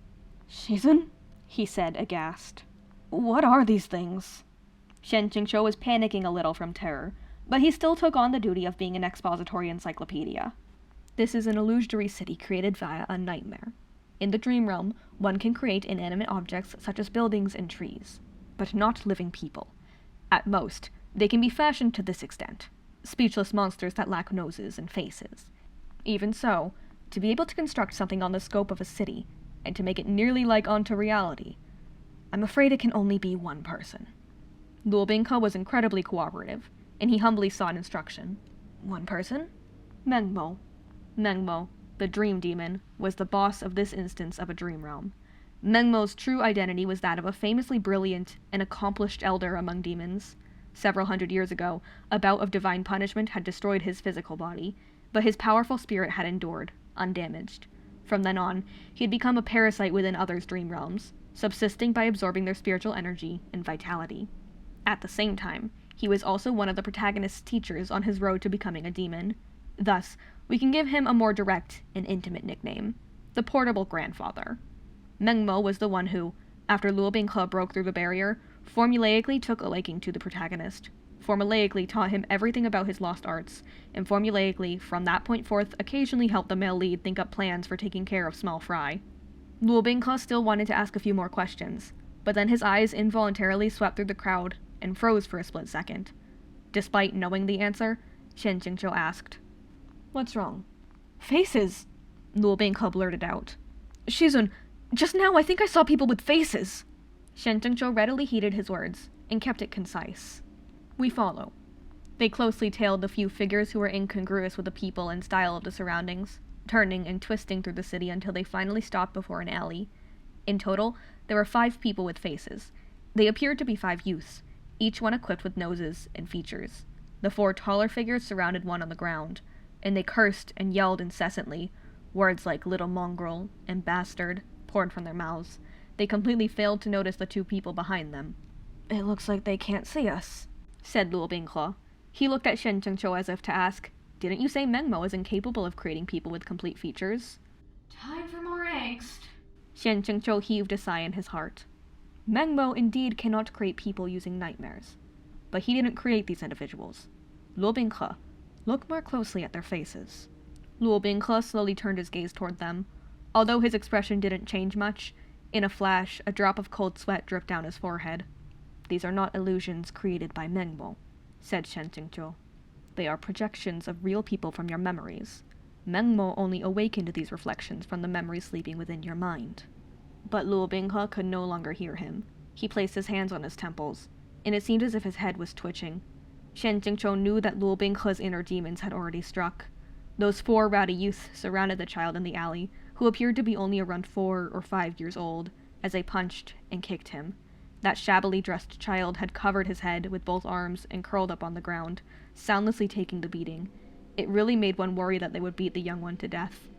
Shizun? He said, aghast. What are these things? Shen Jingqiu was panicking a little from terror, but he still took on the duty of being an expository encyclopedia. This is an illusory city created via a nightmare. In the dream realm, one can create inanimate objects such as buildings and trees, but not living people. At most, they can be fashioned to this extent, speechless monsters that lack noses and faces. Even so, to be able to construct something on the scope of a city, and to make it nearly like onto reality, I'm afraid it can only be one person. Luo Binghe was incredibly cooperative, and he humbly sought instruction. One person? Mengmo. Mengmo, the dream demon, was the boss of this instance of a dream realm. Mengmo's true identity was that of a famously brilliant and accomplished elder among demons. Several hundred years ago, a bout of divine punishment had destroyed his physical body, but his powerful spirit had endured, undamaged. From then on, he had become a parasite within others' dream realms, subsisting by absorbing their spiritual energy and vitality. At the same time, he was also one of the protagonist's teachers on his road to becoming a demon. Thus, we can give him a more direct and intimate nickname, the Portable Grandfather. Mengmo was the one who, after Luo Binghe broke through the barrier, formulaically took a liking to the protagonist, formulaically taught him everything about his lost arts, and formulaically, from that point forth, occasionally helped the male lead think up plans for taking care of small fry. Luo Binghe still wanted to ask a few more questions, but then his eyes involuntarily swept through the crowd, and froze for a split second. Despite knowing the answer, Shen Jingzhou asked, "What's wrong?" "Faces!" Luo Binghe blurted out. "Shizun, just now I think I saw people with faces!" Shen Jingzhou readily heeded his words, and kept it concise. "We follow." They closely tailed the few figures who were incongruous with the people and style of the surroundings, turning and twisting through the city until they finally stopped before an alley. In total, there were 5 people with faces. They appeared to be 5 youths, each one equipped with noses and features. The 4 taller figures surrounded one on the ground, and they cursed and yelled incessantly. Words like little mongrel and bastard poured from their mouths. They completely failed to notice the 2 people behind them. "It looks like they can't see us," said Luo Binghe. He looked at Shen Zhengqiu as if to ask, "Didn't you say Mengmo is incapable of creating people with complete features?" Time for more angst. Shen Zhengqiu heaved a sigh in his heart. Mengmo indeed cannot create people using nightmares. But he didn't create these individuals. Luo Binghe, look more closely at their faces. Luo Binghe slowly turned his gaze toward them. Although his expression didn't change much, in a flash, a drop of cold sweat dripped down his forehead. "These are not illusions created by Mengmo," said Shen Jingzhou. "They are projections of real people from your memories. Mengmo only awakened these reflections from the memories sleeping within your mind." But Luo Binghe could no longer hear him. He placed his hands on his temples, and it seemed as if his head was twitching. Shen Jingzhou knew that Luo Binghe's inner demons had already struck. Those 4 rowdy youths surrounded the child in the alley, who appeared to be only around 4 or 5 years old, as they punched and kicked him. That shabbily dressed child had covered his head with both arms and curled up on the ground, soundlessly taking the beating. It really made one worry that they would beat the young one to death.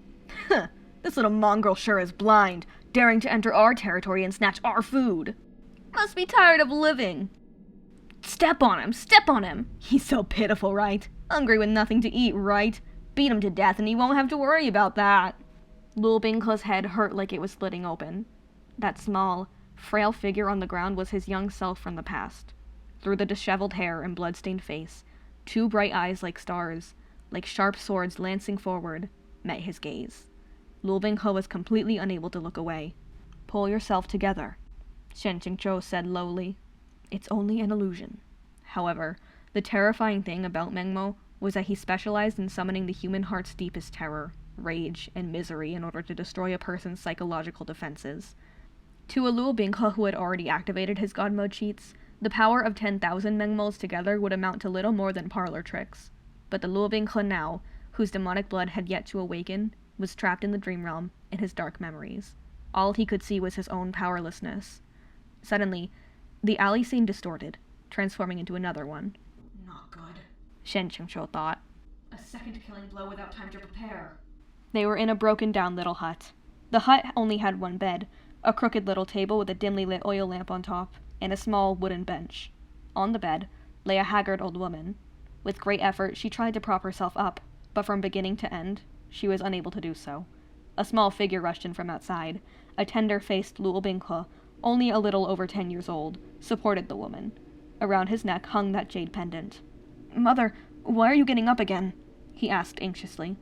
"This little mongrel sure is blind, daring to enter our territory and snatch our food. Must be tired of living. Step on him, step on him. He's so pitiful, right? Hungry with nothing to eat, right? Beat him to death and he won't have to worry about that." Luo Binghe's head hurt like it was splitting open. That small, frail figure on the ground was his young self from the past. Through the disheveled hair and blood-stained face, 2 bright eyes like stars, like sharp swords lancing forward, met his gaze. Luo Binghe was completely unable to look away. "Pull yourself together," Shen Jingzhou said lowly. "It's only an illusion." However, the terrifying thing about Mengmo was that he specialized in summoning the human heart's deepest terror, rage, and misery in order to destroy a person's psychological defenses. To a Luo Binghe who had already activated his god mode cheats, the power of 10,000 Mengmos together would amount to little more than parlor tricks. But the Luo Binghe now, whose demonic blood had yet to awaken, was trapped in the dream realm in his dark memories. All he could see was his own powerlessness. Suddenly, the alley seemed distorted, transforming into another one. Not good. Shen Qingqiu thought. A second killing blow without time to prepare. They were in a broken-down little hut. The hut only had 1 bed, a crooked little table with a dimly lit oil lamp on top, and a small wooden bench. On the bed lay a haggard old woman. With great effort, she tried to prop herself up, but from beginning to end, she was unable to do so. A small figure rushed in from outside. A tender-faced Luo Binghe, only a little over 10 years old, supported the woman. Around his neck hung that jade pendant. "Mother, why are you getting up again?" he asked anxiously.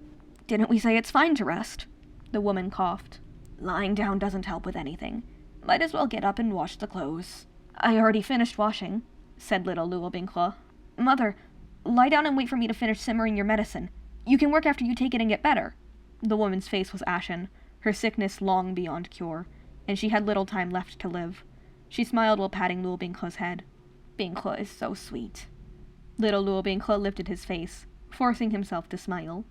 "Didn't we say it's fine to rest?" The woman coughed. "Lying down doesn't help with anything. Might as well get up and wash the clothes." "I already finished washing," said little Luo Binghe. "Mother, lie down and wait for me to finish simmering your medicine. You can work after you take it and get better." The woman's face was ashen, her sickness long beyond cure, and she had little time left to live. She smiled while patting Luo Binghe's head. "Binghe is so sweet." Little Luo Binghe lifted his face, forcing himself to smile.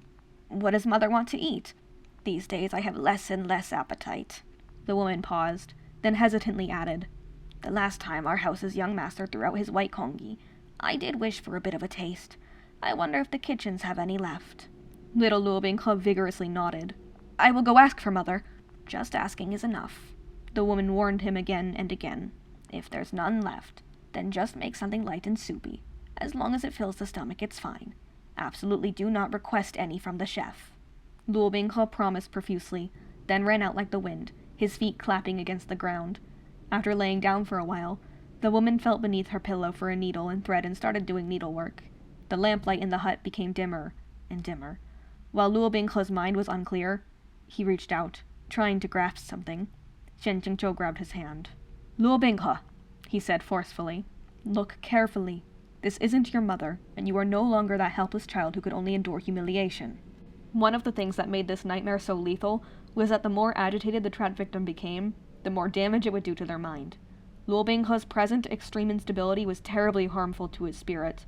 "What does mother want to eat?" "These days I have less and less appetite." The woman paused, then hesitantly added, "The last time our house's young master threw out his white congee, I did wish for a bit of a taste. I wonder if the kitchens have any left." Little Luo Binghe vigorously nodded. "I will go ask for mother." "Just asking is enough." The woman warned him again and again. "If there's none left, then just make something light and soupy. As long as it fills the stomach, it's fine. Absolutely do not request any from the chef." Luo Binghe promised profusely, then ran out like the wind, his feet clapping against the ground. After laying down for a while, the woman felt beneath her pillow for a needle and thread and started doing needlework. The lamplight in the hut became dimmer and dimmer. While Luo Binghe's mind was unclear, he reached out, trying to grasp something. Shen Jingzhou grabbed his hand. "Luo Binghe," he said forcefully. Look carefully. This isn't your mother, and you are no longer that helpless child who could only endure humiliation. One of the things that made this nightmare so lethal was that the more agitated the trap victim became, the more damage it would do to their mind. Luo Binghe's present extreme instability was terribly harmful to his spirit.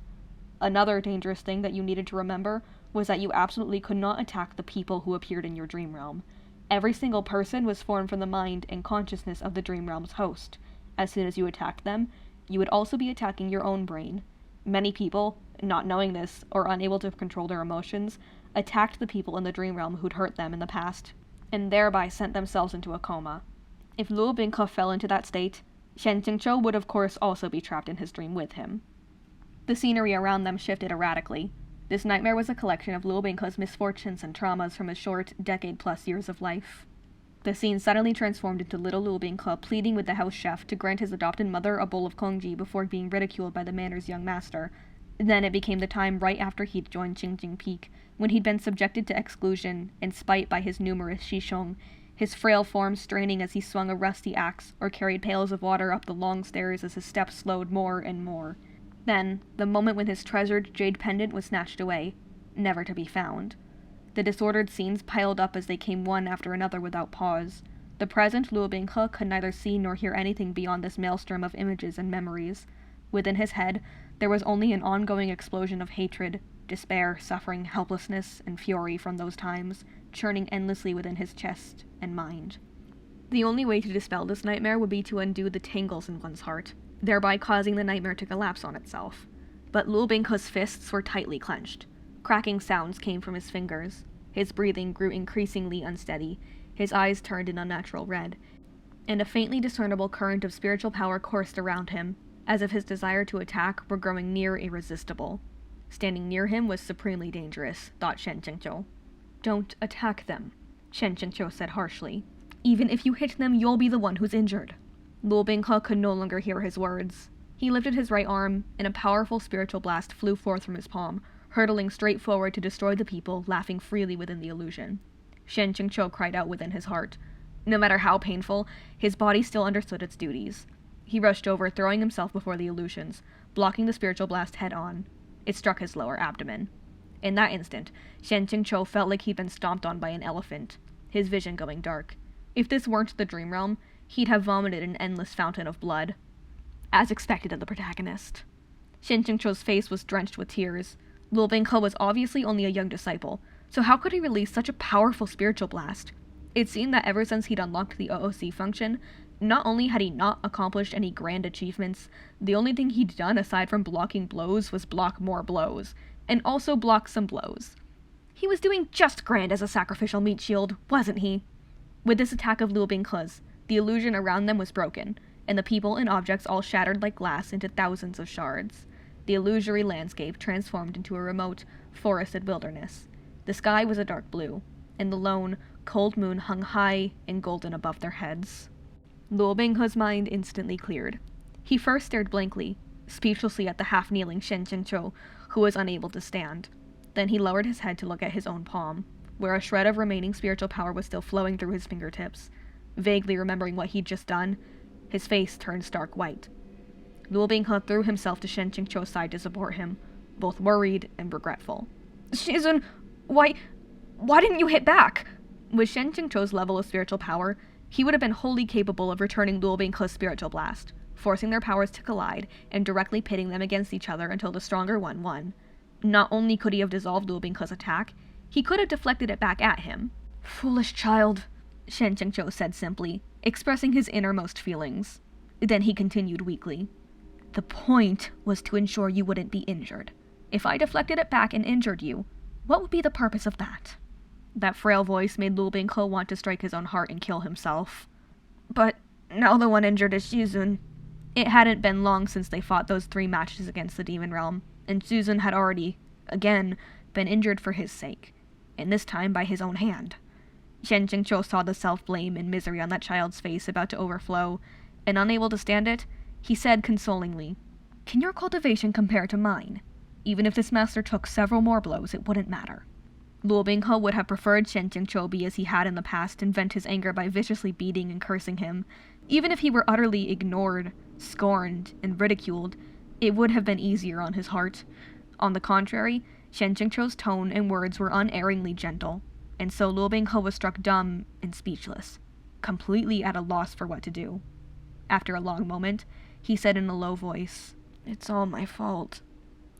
Another dangerous thing that you needed to remember was that you absolutely could not attack the people who appeared in your dream realm. Every single person was formed from the mind and consciousness of the dream realm's host. As soon as you attacked them, you would also be attacking your own brain. Many people, not knowing this or unable to control their emotions, attacked the people in the dream realm who'd hurt them in the past, and thereby sent themselves into a coma. If Luo Binghe fell into that state, Shen Qingqiu would of course also be trapped in his dream with him. The scenery around them shifted erratically. This nightmare was a collection of Luo Binghe's misfortunes and traumas from his short, decade-plus years of life. The scene suddenly transformed into little Luo Binghe pleading with the house chef to grant his adopted mother a bowl of congee before being ridiculed by the manor's young master. Then it became the time right after he'd joined Qingjing Peak, when he'd been subjected to exclusion and spite by his numerous shishong, his frail form straining as he swung a rusty axe or carried pails of water up the long stairs as his steps slowed more and more. Then, the moment when his treasured jade pendant was snatched away, never to be found. The disordered scenes piled up as they came one after another without pause. The present Luo Binghe could neither see nor hear anything beyond this maelstrom of images and memories. Within his head, there was only an ongoing explosion of hatred, despair, suffering, helplessness, and fury from those times, churning endlessly within his chest and mind. The only way to dispel this nightmare would be to undo the tangles in one's heart, thereby causing the nightmare to collapse on itself. But Luo Binghe's fists were tightly clenched. Cracking sounds came from his fingers. His breathing grew increasingly unsteady. His eyes turned an unnatural red, and a faintly discernible current of spiritual power coursed around him, as if his desire to attack were growing near irresistible. Standing near him was supremely dangerous, thought Shen Qingqiu. Don't attack them, Shen Qingqiu said harshly. Even if you hit them, you'll be the one who's injured. Luo Binghe could no longer hear his words. He lifted his right arm, and a powerful spiritual blast flew forth from his palm, hurtling straight forward to destroy the people, laughing freely within the illusion. Shen Qingqiu cried out within his heart. No matter how painful, his body still understood its duties. He rushed over, throwing himself before the illusions, blocking the spiritual blast head-on. It struck his lower abdomen. In that instant, Shen Qingqiu felt like he'd been stomped on by an elephant, his vision going dark. If this weren't the dream realm, he'd have vomited an endless fountain of blood. As expected of the protagonist. Shen Qingqiu's face was drenched with tears. Luo Binghe was obviously only a young disciple, so how could he release such a powerful spiritual blast? It seemed that ever since he'd unlocked the OOC function, not only had he not accomplished any grand achievements, the only thing he'd done aside from blocking blows was block more blows, and also block some blows. He was doing just grand as a sacrificial meat shield, wasn't he? With this attack of Luo Binghe's, the illusion around them was broken, and the people and objects all shattered like glass into thousands of shards. The illusory landscape transformed into a remote, forested wilderness. The sky was a dark blue, and the lone, cold moon hung high and golden above their heads. Luo Binghe's mind instantly cleared. He first stared blankly, speechlessly at the half-kneeling Shen Qingqiu, who was unable to stand. Then he lowered his head to look at his own palm, where a shred of remaining spiritual power was still flowing through his fingertips. Vaguely remembering what he'd just done, his face turned stark white. Luo Binghe threw himself to Shen Qingqiu's side to support him, both worried and regretful. Shizun, why didn't you hit back? With Shen Qingqiu's level of spiritual power, he would have been wholly capable of returning Luo Binghe's spiritual blast, forcing their powers to collide and directly pitting them against each other until the stronger one won. Not only could he have dissolved Luo Binghe's attack, he could have deflected it back at him. Foolish child, Shen Qingqiu said simply, expressing his innermost feelings. Then he continued weakly. The point was to ensure you wouldn't be injured. If I deflected it back and injured you, what would be the purpose of that? That frail voice made Luo Binghe want to strike his own heart and kill himself. But now the one injured is Shizun. It hadn't been long since they fought those 3 matches against the Demon Realm, and Shizun had already, again, been injured for his sake, and this time by his own hand. Shen Qingqiu saw the self-blame and misery on that child's face about to overflow, and unable to stand it, he said consolingly, Can your cultivation compare to mine? Even if this master took several more blows, it wouldn't matter. Luo Binghe would have preferred Shen Qingqiu be as he had in the past and vent his anger by viciously beating and cursing him. Even if he were utterly ignored, scorned, and ridiculed, It would have been easier on his heart. On the contrary, Shen Jingqiu's tone and words were unerringly gentle, and so Luo Binghe was struck dumb and speechless, completely at a loss for what to do. After a long moment, he said in a low voice, "It's all my fault."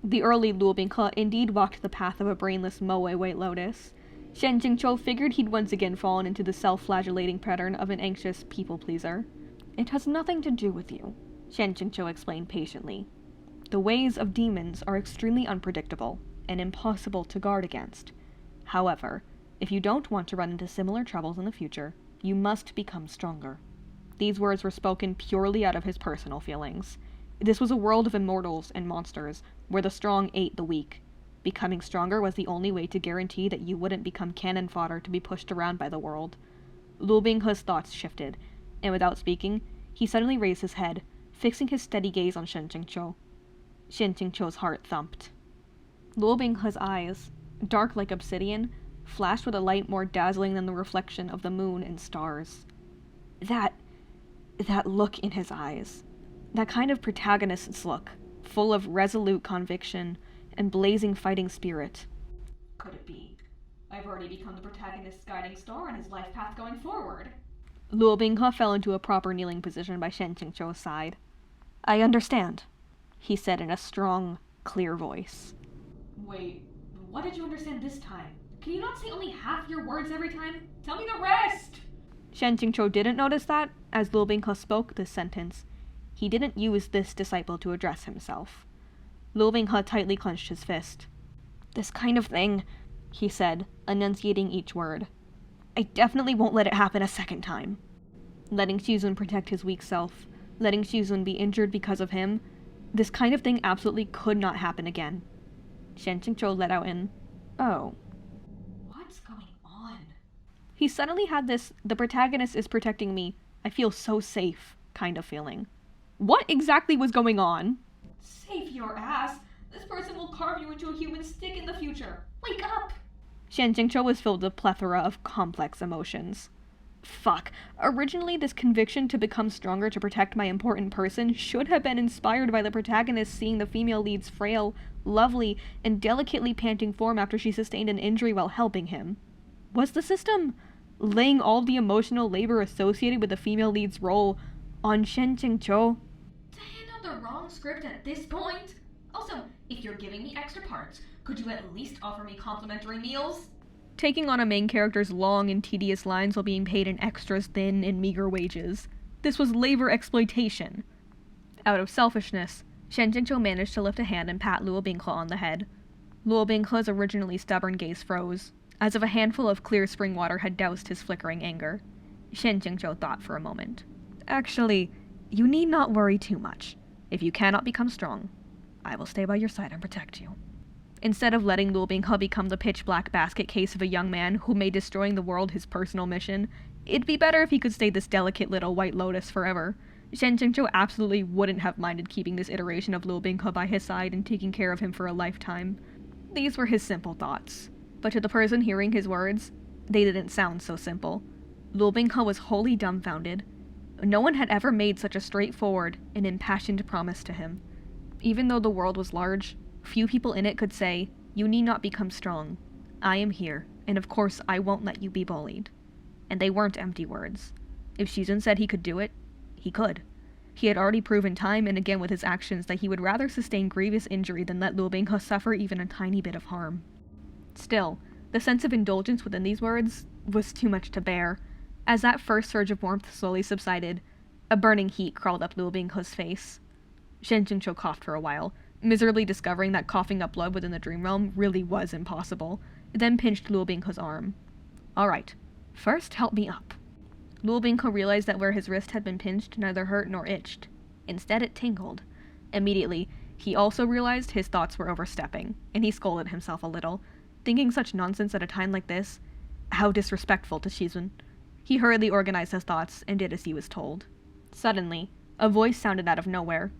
The early Luo Binghe indeed walked the path of a brainless Moe White Lotus. Shen Jingqiu figured he'd once again fallen into the self-flagellating pattern of an anxious people-pleaser. "It has nothing to do with you," Shen Jingqiu explained patiently. "The ways of demons are extremely unpredictable and impossible to guard against. However, if you don't want to run into similar troubles in the future, you must become stronger." These words were spoken purely out of his personal feelings. This was a world of immortals and monsters, where the strong ate the weak. Becoming stronger was the only way to guarantee that you wouldn't become cannon fodder to be pushed around by the world. Luo Binghe's thoughts shifted, and without speaking, he suddenly raised his head, fixing his steady gaze on Shen Jingqiu. Shen Jingqiu's heart thumped. Luo Binghe's eyes, dark like obsidian, flashed with a light more dazzling than the reflection of the moon and stars. That look in his eyes, that kind of protagonist's look, full of resolute conviction and blazing fighting spirit. Could it be? I've already become the protagonist's guiding star on his life path going forward. Luo Binghe fell into a proper kneeling position by Shen Jingqiu's side. "I understand," he said in a strong, clear voice. Wait, what did you understand this time? Can you not say only half your words every time? Tell me the rest! Shen Jingqiu didn't notice that, as Luo Binghe spoke this sentence, he didn't use this disciple to address himself. Luo Binghe tightly clenched his fist. "This kind of thing," he said, enunciating each word. "I definitely won't let it happen a second time." Letting Xizun protect his weak self, letting Xizun be injured because of him, this kind of thing absolutely could not happen again. Shen Jingqiu let out an, "Oh." What's going on? He suddenly had this, "the protagonist is protecting me, I feel so safe," kind of feeling. What exactly was going on? Save your ass! This person will carve you into a human stick in the future! Wake up! Shen Jingqiu was filled with a plethora of complex emotions. Fuck. Originally, this conviction to become stronger to protect my important person should have been inspired by the protagonist seeing the female lead's frail, lovely, and delicately panting form after she sustained an injury while helping him. Was the system laying all the emotional labor associated with the female lead's role on Shen Jingqiu? To hand out the wrong script at this point? Also, if you're giving me extra parts, could you at least offer me complimentary meals? Taking on a main character's long and tedious lines while being paid an extra's thin and meager wages. This was labor exploitation. Out of selfishness, Shen Jingqiu managed to lift a hand and pat Luo Binghe on the head. Luo Binghe's originally stubborn gaze froze, as if a handful of clear spring water had doused his flickering anger. Shen Jingqiu thought for a moment. "Actually, you need not worry too much. If you cannot become strong, I will stay by your side and protect you." Instead of letting Luo Binghe become the pitch-black basket case of a young man who made destroying the world his personal mission, it'd be better if he could stay this delicate little white lotus forever. Shen Jingqiu absolutely wouldn't have minded keeping this iteration of Luo Binghe by his side and taking care of him for a lifetime. These were his simple thoughts. But to the person hearing his words, they didn't sound so simple. Luo Binghe was wholly dumbfounded. No one had ever made such a straightforward and impassioned promise to him. Even though the world was large, few people in it could say, "You need not become strong. I am here, and of course I won't let you be bullied." And they weren't empty words. If Xizun said he could do it, he could. He had already proven time and again with his actions that he would rather sustain grievous injury than let Luo Binghe suffer even a tiny bit of harm. Still, the sense of indulgence within these words was too much to bear. As that first surge of warmth slowly subsided, a burning heat crawled up Luo Binghe's face. Shen Jingqiu coughed for a while, miserably discovering that coughing up blood within the dream realm really was impossible, then pinched Luo Binghe's arm. "All right, first help me up." Luo Binghe realized that where his wrist had been pinched neither hurt nor itched. Instead it tingled. Immediately, he also realized his thoughts were overstepping, and he scolded himself a little. Thinking such nonsense at a time like this? How disrespectful to Xizun. He hurriedly organized his thoughts and did as he was told. Suddenly, a voice sounded out of nowhere.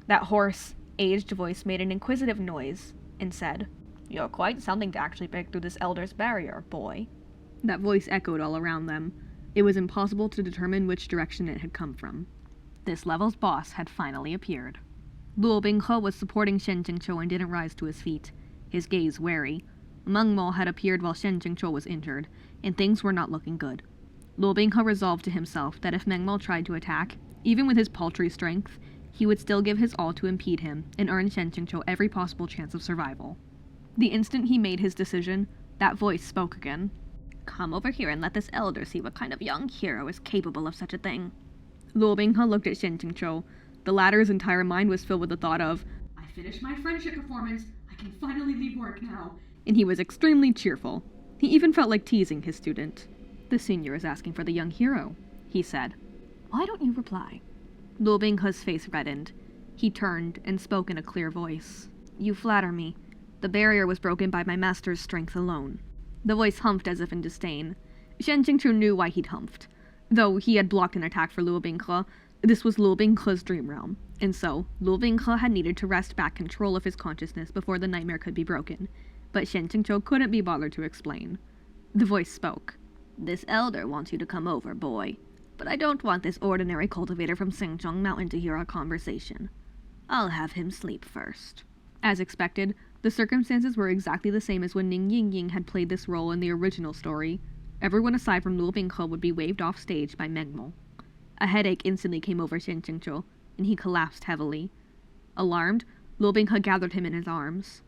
That hoarse, aged voice made an inquisitive noise and said, "You're quite something to actually break through this elder's barrier, boy." That voice echoed all around them. It was impossible to determine which direction it had come from. This level's boss had finally appeared. Luo Binghe was supporting Shen Jingqiu and didn't rise to his feet, his gaze wary. Meng Mo had appeared while Shen Jingqiu was injured, and things were not looking good. Luo Binghe resolved to himself that if Meng Mo tried to attack, even with his paltry strength, he would still give his all to impede him and earn Shen Jingqiu every possible chance of survival. The instant he made his decision, that voice spoke again. "Come over here and let this elder see what kind of young hero is capable of such a thing." Luo Binghe looked at Shen Jingqiu. The latter's entire mind was filled with the thought of, I finished my friendship performance. I can finally leave work now. And he was extremely cheerful. He even felt like teasing his student. "The senior is asking for the young hero," he said. "Why don't you reply?" Luo Binghe's face reddened. He turned and spoke in a clear voice. "You flatter me. The barrier was broken by my master's strength alone." The voice humphed as if in disdain. Shen Jingqiu knew why he'd humphed. Though he had blocked an attack for Luo Binghe, this was Luo Binghe's dream realm, and so Luo Binghe had needed to wrest back control of his consciousness before the nightmare could be broken. But Shen Jingqiu couldn't be bothered to explain. The voice spoke. "This elder wants you to come over, boy. But I don't want this ordinary cultivator from Xingzhong Mountain to hear our conversation. I'll have him sleep first." As expected, the circumstances were exactly the same as when Ning Yingying had played this role in the original story. Everyone aside from Luo Binghe would be waved off stage by Meng Mo. A headache instantly came over Shen Jingqiu, and he collapsed heavily. Alarmed, Luo Binghe gathered him in his arms.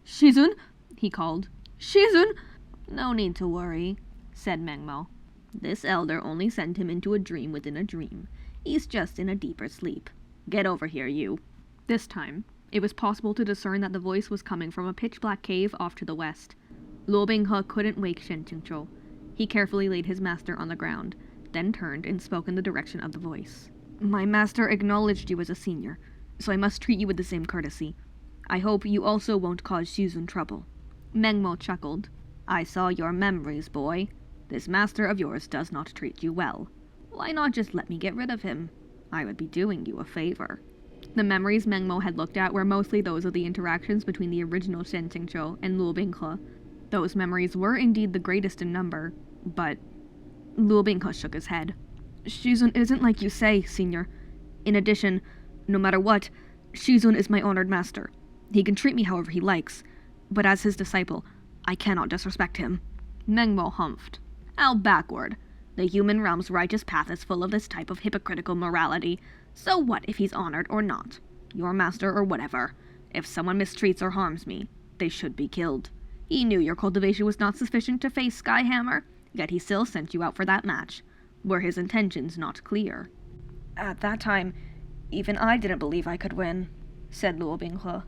"Shizun!" he called. "Shizun!" "No need to worry," said Meng Mo. "This elder only sent him into a dream within a dream. He's just in a deeper sleep. Get over here, you." This time, it was possible to discern that the voice was coming from a pitch-black cave off to the west. Luo Binghe couldn't wake Shen Jingqiu. He carefully laid his master on the ground, then turned and spoke in the direction of the voice. "My master acknowledged you as a senior, so I must treat you with the same courtesy. I hope you also won't cause Shizun trouble." Meng Mo chuckled. "I saw your memories, boy. This master of yours does not treat you well. Why not just let me get rid of him? I would be doing you a favor." The memories Meng Mo had looked at were mostly those of the interactions between the original Shen Jingqiu and Luo Binghe. Those memories were indeed the greatest in number, but Luo Binghe shook his head. "Shizun isn't like you say, senior. In addition, no matter what, Shizun is my honored master. He can treat me however he likes, but as his disciple, I cannot disrespect him." Meng Mo humphed. "How backward. The human realm's righteous path is full of this type of hypocritical morality. So what if he's honored or not? Your master or whatever. If someone mistreats or harms me, they should be killed. He knew your cultivation was not sufficient to face Skyhammer, yet he still sent you out for that match. Were his intentions not clear?" "At that time, even I didn't believe I could win," said Luo Binghe.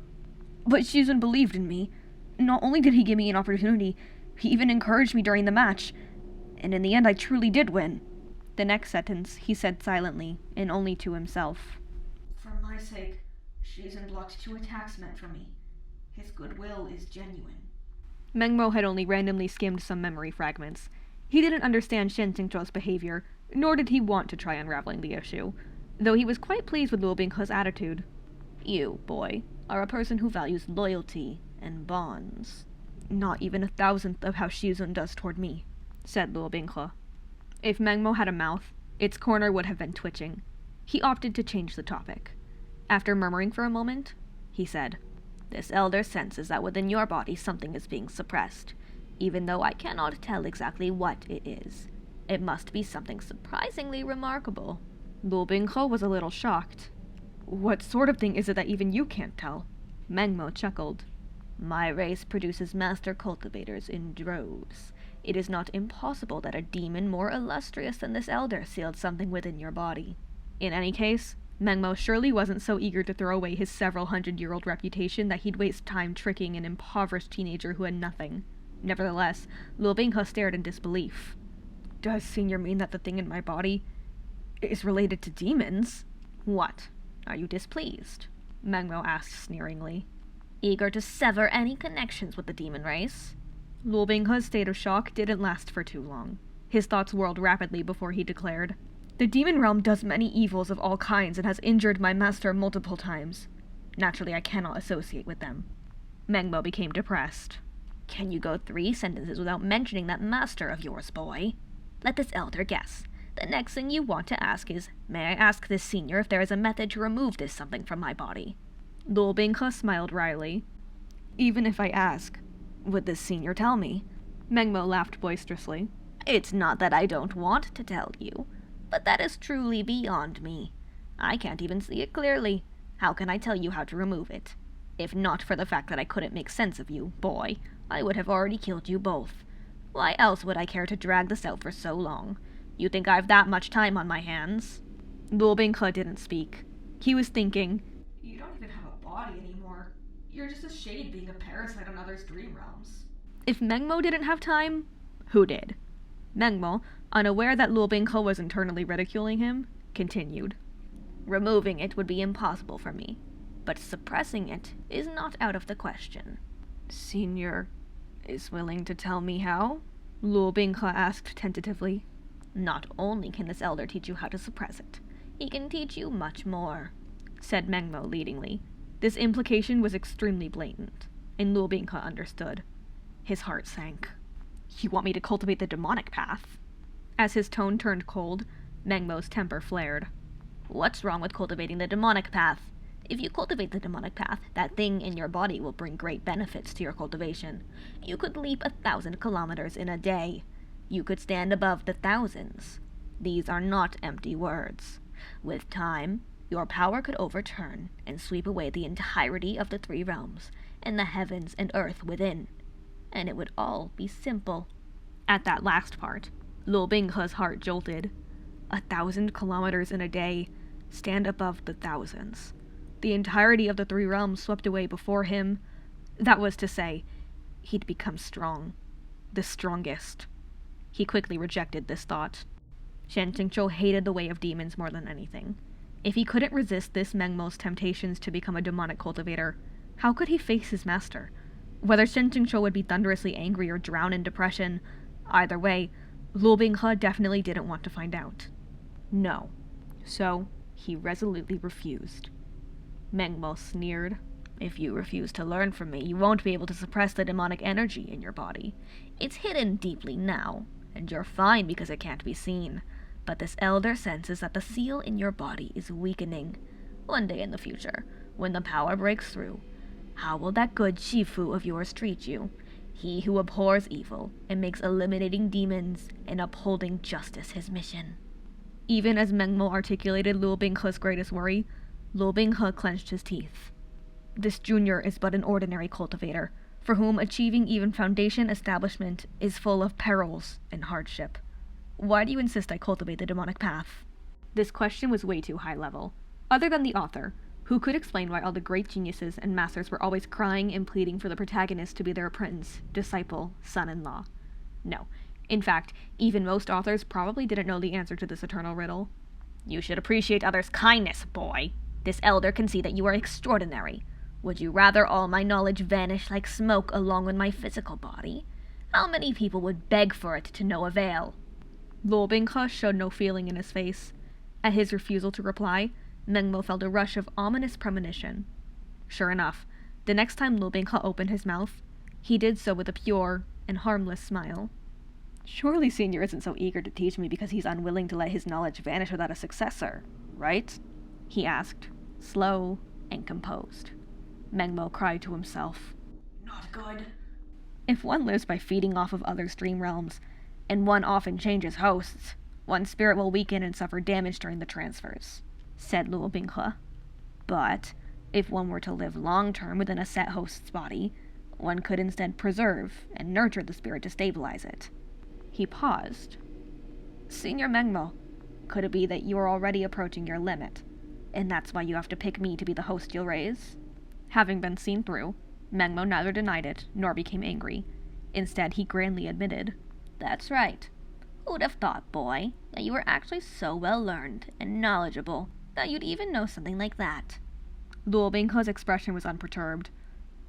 "But Shizun believed in me. Not only did he give me an opportunity, he even encouraged me during the match. And in the end, I truly did win." The next sentence he said silently, and only to himself. For my sake, Shizun blocked 2 attacks meant for me. His goodwill is genuine. Meng Mo had only randomly skimmed some memory fragments. He didn't understand Shen Jingqiu's behavior, nor did he want to try unraveling the issue, though he was quite pleased with Luo Binghe's attitude. "You, boy, are a person who values loyalty and bonds." "Not even 1,000th of how Shizun does toward me," said Luo Binghe. If Meng Mo had a mouth, its corner would have been twitching. He opted to change the topic. After murmuring for a moment, he said, "This elder senses that within your body something is being suppressed, even though I cannot tell exactly what it is. It must be something surprisingly remarkable." Luo Binghe was a little shocked. "What sort of thing is it that even you can't tell?" Meng Mo chuckled. "My race produces master cultivators in droves. It is not impossible that a demon more illustrious than this elder sealed something within your body." In any case, Meng Mo surely wasn't so eager to throw away his several hundred-year-old reputation that he'd waste time tricking an impoverished teenager who had nothing. Nevertheless, Luo Binghe stared in disbelief. "Does Senior mean that the thing in my body is related to demons?" "What? Are you displeased?" Meng Mo asked sneeringly. "Eager to sever any connections with the demon race?" Luo Binghe's state of shock didn't last for too long. His thoughts whirled rapidly before he declared, "The demon realm does many evils of all kinds and has injured my master multiple times. Naturally, I cannot associate with them." Meng Mo became depressed. "Can you go 3 sentences without mentioning that master of yours, boy? Let this elder guess. The next thing you want to ask is, may I ask this senior if there is a method to remove this something from my body? Luo Binghe smiled wryly. Even if I ask, would this senior tell me? Mengmo laughed boisterously. It's not that I don't want to tell you, but that is truly beyond me. I can't even see it clearly. How can I tell you how to remove it? If not for the fact that I couldn't make sense of you, boy, I would have already killed you both. Why else would I care to drag this out for so long? You think I've that much time on my hands? Luo Binghe didn't speak. He was thinking, You don't even have a body anymore. You're just a shade being a parasite on others' dream realms. if Mengmo didn't have time, who did? Mengmo, unaware that Luo Binghe was internally ridiculing him, continued. Removing it would be impossible for me, but suppressing it is not out of the question. Senior is willing to tell me how? Luo Binghe asked tentatively. Not only can this elder teach you how to suppress it, he can teach you much more, said Mengmo leadingly. This implication was extremely blatant, and Luo Binghe understood. His heart sank. You want me to cultivate the demonic path? As his tone turned cold, Mengmo's temper flared. What's wrong with cultivating the demonic path? If you cultivate the demonic path, that thing in your body will bring great benefits to your cultivation. You could leap 1,000 kilometers in a day. You could stand above the thousands. These are not empty words. With time, your power could overturn and sweep away the entirety of the 3 realms, and the heavens and earth within. And it would all be simple. At that last part, Luo Binghe's heart jolted. 1,000 kilometers in a day, stand above the thousands. The entirety of the 3 realms swept away before him. That was to say, he'd become strong. The strongest. He quickly rejected this thought. Shen Qingqiu hated the way of demons more than anything. If he couldn't resist this Mengmo's temptations to become a demonic cultivator, how could he face his master? Whether Shen Qingqiu would be thunderously angry or drown in depression, either way, Luo Binghe definitely didn't want to find out. No. So, he resolutely refused. Mengmo sneered. If you refuse to learn from me, you won't be able to suppress the demonic energy in your body. It's hidden deeply now, and you're fine because it can't be seen. But this elder senses that the seal in your body is weakening. One day in the future, when the power breaks through, how will that good Shifu of yours treat you? He who abhors evil and makes eliminating demons and upholding justice his mission. Even as Mengmo articulated Luo Binghe's greatest worry, Luo Binghe clenched his teeth. This junior is but an ordinary cultivator, for whom achieving even foundation establishment is full of perils and hardship. Why do you insist I cultivate the demonic path? This question was way too high level. Other than the author, who could explain why all the great geniuses and masters were always crying and pleading for the protagonist to be their apprentice, disciple, son-in-law? No. In fact, even most authors probably didn't know the answer to this eternal riddle. You should appreciate others' kindness, boy. This elder can see that you are extraordinary. Would you rather all my knowledge vanish like smoke along with my physical body? How many people would beg for it to no avail? Luo Binghe showed no feeling in his face. At his refusal to reply, Mengmo felt a rush of ominous premonition. Sure enough, the next time Luo Binghe opened his mouth, he did so with a pure and harmless smile. Surely Senior isn't so eager to teach me because he's unwilling to let his knowledge vanish without a successor, right? He asked, slow and composed. Mengmo cried to himself. Not good. If one lives by feeding off of others' dream realms, and one often changes hosts, one's spirit will weaken and suffer damage during the transfers, said Luo Binghe. But if one were to live long-term within a set host's body, one could instead preserve and nurture the spirit to stabilize it. He paused. Senior Mengmo, could it be that you are already approaching your limit, and that's why you have to pick me to be the host you'll raise? Having been seen through, Mengmo neither denied it nor became angry. Instead, he grandly admitted, That's right. Who'd have thought, boy, that you were actually so well-learned and knowledgeable that you'd even know something like that? Luo Binghe's expression was unperturbed.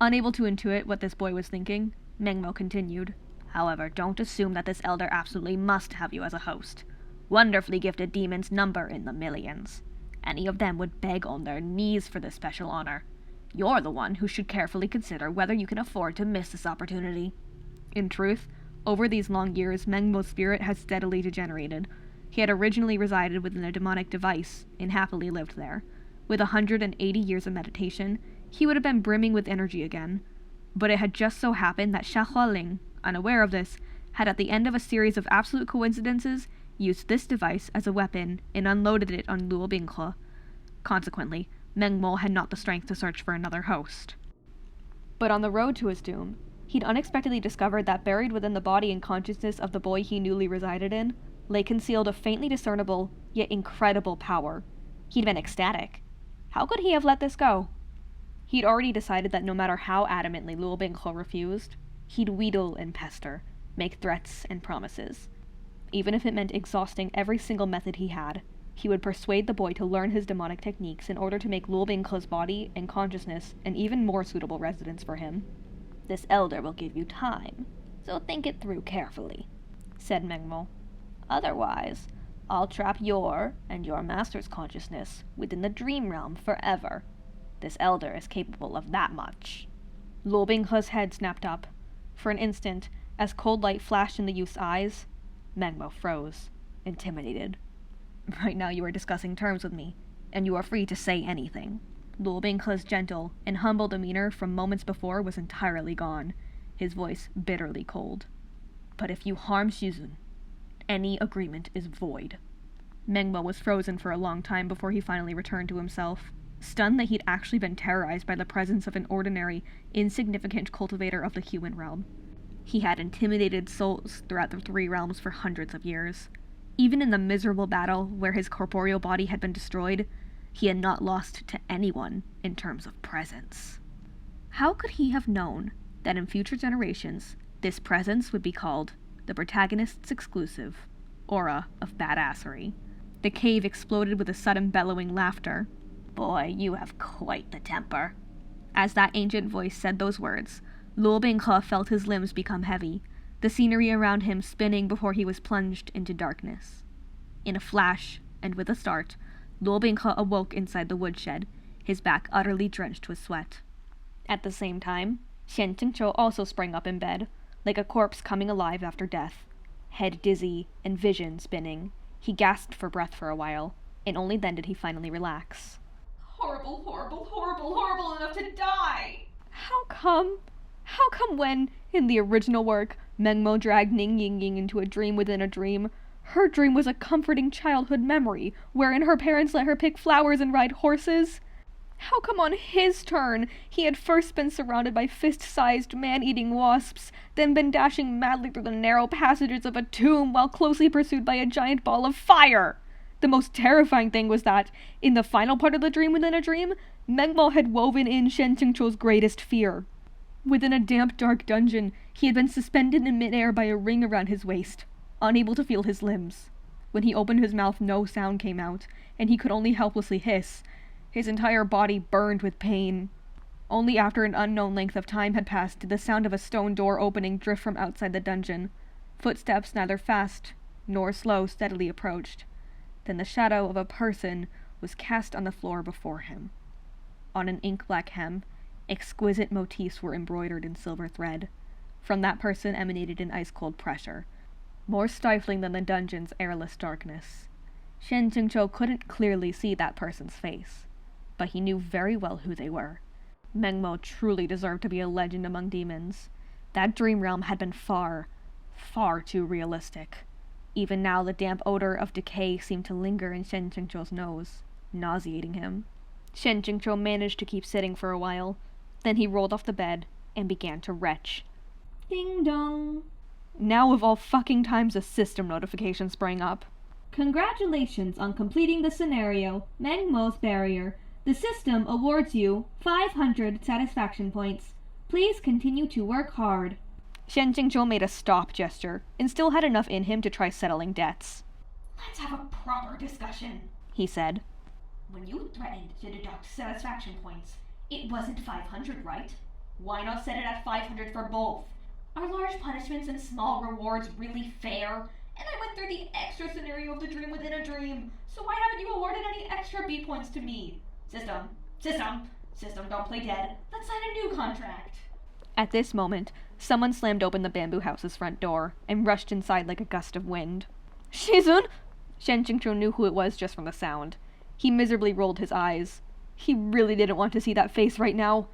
Unable to intuit what this boy was thinking, Mengmo continued, However, don't assume that this elder absolutely must have you as a host. Wonderfully gifted demons number in the millions. Any of them would beg on their knees for this special honor. You're the one who should carefully consider whether you can afford to miss this opportunity. In truth, over these long years, Mengmo's spirit has steadily degenerated. He had originally resided within a demonic device and happily lived there. With 180 years of meditation, he would have been brimming with energy again. But it had just so happened that Xia Hualing, unaware of this, had at the end of a series of absolute coincidences used this device as a weapon and unloaded it on Luo Binghe. Consequently, Meng Mo had not the strength to search for another host. But on the road to his doom, he'd unexpectedly discovered that buried within the body and consciousness of the boy he newly resided in lay concealed a faintly discernible, yet incredible power. He'd been ecstatic. How could he have let this go? He'd already decided that no matter how adamantly Luo Binghe refused, he'd wheedle and pester, make threats and promises. Even if it meant exhausting every single method he had, he would persuade the boy to learn his demonic techniques in order to make Luo Binghe's body and consciousness an even more suitable residence for him. "This elder will give you time, so think it through carefully," said Meng Mo. "Otherwise, I'll trap your and your master's consciousness within the dream realm forever. This elder is capable of that much." Luo Binghe's head snapped up. For an instant, as cold light flashed in the youth's eyes, Meng Mo froze, intimidated. "Right now you are discussing terms with me, and you are free to say anything." Luo Binghe's gentle and humble demeanor from moments before was entirely gone, his voice bitterly cold. "But if you harm Xizun, any agreement is void." Meng Mo was frozen for a long time before he finally returned to himself, stunned that he'd actually been terrorized by the presence of an ordinary, insignificant cultivator of the human realm. He had intimidated souls throughout the three realms for hundreds of years. Even in the miserable battle where his corporeal body had been destroyed, he had not lost to anyone in terms of presence. How could he have known that in future generations, this presence would be called the protagonist's exclusive aura of badassery? The cave exploded with a sudden bellowing laughter. "Boy, you have quite the temper." As that ancient voice said those words, Luo Binghe felt his limbs become heavy, the scenery around him spinning before he was plunged into darkness. In a flash, and with a start, Luo Binghe awoke inside the woodshed, his back utterly drenched with sweat. At the same time, Xian Jingqiu also sprang up in bed, like a corpse coming alive after death. Head dizzy and vision spinning, he gasped for breath for a while, and only then did he finally relax. Horrible, horrible, horrible, horrible enough to die! How come when, in the original work, Meng Mo dragged Ning Yingying into a dream within a dream, her dream was a comforting childhood memory, wherein her parents let her pick flowers and ride horses? How come on his turn, he had first been surrounded by fist-sized man-eating wasps, then been dashing madly through the narrow passages of a tomb while closely pursued by a giant ball of fire? The most terrifying thing was that, in the final part of the dream within a dream, Meng Mo had woven in Shen Qingqiu's greatest fear. Within a damp, dark dungeon, he had been suspended in midair by a ring around his waist, unable to feel his limbs. When he opened his mouth, no sound came out, and he could only helplessly hiss. His entire body burned with pain. Only after an unknown length of time had passed did the sound of a stone door opening drift from outside the dungeon. Footsteps neither fast nor slow steadily approached. Then the shadow of a person was cast on the floor before him. On an ink-black hem, exquisite motifs were embroidered in silver thread. From that person emanated an ice-cold pressure, more stifling than the dungeon's airless darkness. Shen Jingqiu couldn't clearly see that person's face, but he knew very well who they were. Meng Mo truly deserved to be a legend among demons. That dream realm had been far, far too realistic. Even now the damp odor of decay seemed to linger in Shen Jingqiu's nose, nauseating him. Shen Jingqiu managed to keep sitting for a while. Then he rolled off the bed and began to retch. Ding dong. Now of all fucking times a system notification sprang up. Congratulations on completing the scenario, Meng Mo's Barrier. The system awards you 500 satisfaction points. Please continue to work hard. Shen Jingqiu made a stop gesture, and still had enough in him to try settling debts. Let's have a proper discussion, he said. When you threatened to deduct satisfaction points, it wasn't 500, right? Why not set it at 500 for both? Are large punishments and small rewards really fair? And I went through the extra scenario of the dream within a dream, so why haven't you awarded any extra B points to me? System, don't play dead. Let's sign a new contract. At this moment, someone slammed open the bamboo house's front door, and rushed inside like a gust of wind. "Xizun!" Shen Jingqiu knew who it was just from the sound. He miserably rolled his eyes. He really didn't want to see that face right now.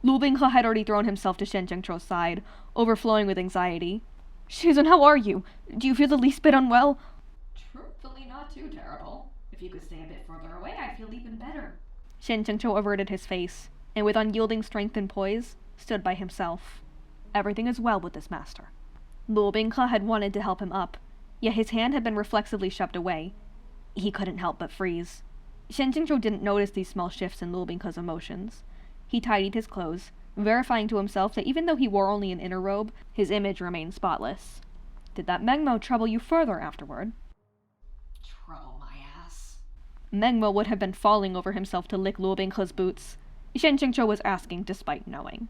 Lu Binghe had already thrown himself to Shen Zhengzhou's side, overflowing with anxiety. Shizun, how are you? Do you feel the least bit unwell? Truthfully, not too terrible. If you could stay a bit further away, I'd feel even better. Shen Zhengzhou averted his face, and with unyielding strength and poise, stood by himself. Everything is well with this master. Lu Binghe had wanted to help him up, yet his hand had been reflexively shoved away. He couldn't help but freeze. Shen Zhengzhou didn't notice these small shifts in Lu Binghe's emotions. He tidied his clothes, verifying to himself that even though he wore only an inner robe, his image remained spotless. Did that Mengmo trouble you further afterward? Trouble my ass. Mengmo would have been falling over himself to lick Lu Binghe's boots. Shen Zhengzhou was asking despite knowing.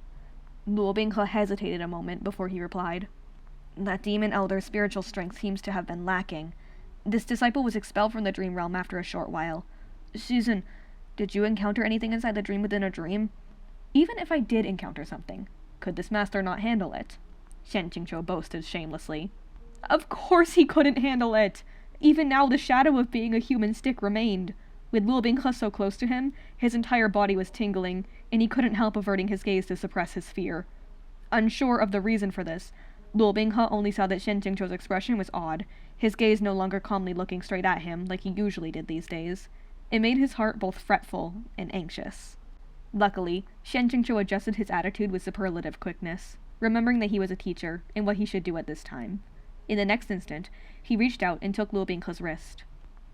Lu Binghe hesitated a moment before he replied. That demon elder's spiritual strength seems to have been lacking. This disciple was expelled from the dream realm after a short while. Susan, did you encounter anything inside the dream within a dream? Even if I did encounter something, could this master not handle it? Shen Zhengzhou boasted shamelessly. Of course he couldn't handle it! Even now the shadow of being a human stick remained. With Lu Binghe so close to him, his entire body was tingling, and he couldn't help averting his gaze to suppress his fear. Unsure of the reason for this, Lu Binghe only saw that Shen Zhengzhou's expression was odd, his gaze no longer calmly looking straight at him like he usually did these days. It made his heart both fretful and anxious. Luckily, Shen Zhengzhou adjusted his attitude with superlative quickness, remembering that he was a teacher and what he should do at this time. In the next instant, he reached out and took Lu Binghe's wrist.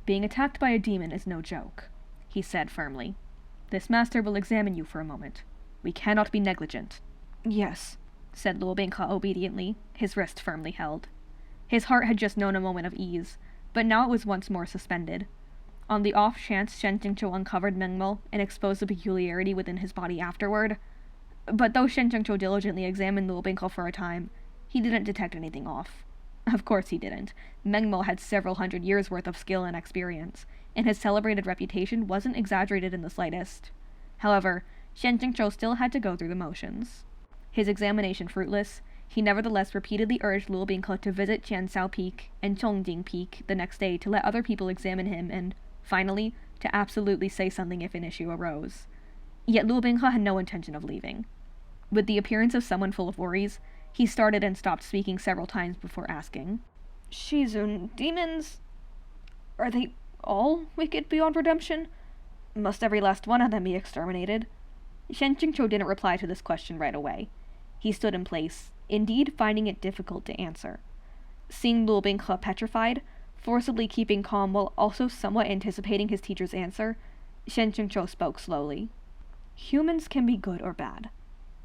Being attacked by a demon is no joke, he said firmly. This master will examine you for a moment. We cannot be negligent. Yes, said Lu Binghe obediently, his wrist firmly held. His heart had just known a moment of ease, but now it was once more suspended. On the off chance Shen Zhengzhou uncovered Mengmo and exposed the peculiarity within his body afterward. But though Shen Zhengzhou diligently examined Lu Binghe for a time, he didn't detect anything off. Of course he didn't. Mengmo had several hundred years' worth of skill and experience, and his celebrated reputation wasn't exaggerated in the slightest. However, Shen Zhengzhou still had to go through the motions. His examination fruitless, he nevertheless repeatedly urged Lu Binghe to visit Qiansao Peak and Chongding Peak the next day to let other people examine him and, finally, to absolutely say something if an issue arose. Yet Lu Binghe had no intention of leaving. With the appearance of someone full of worries, he started and stopped speaking several times before asking, Shizun, demons... are they all wicked beyond redemption? Must every last one of them be exterminated? Shen Zhengzhou didn't reply to this question right away. He stood in place, indeed finding it difficult to answer. Seeing Lu Binghe petrified, forcibly keeping calm while also somewhat anticipating his teacher's answer, Shen Zhengzhou spoke slowly. Humans can be good or bad.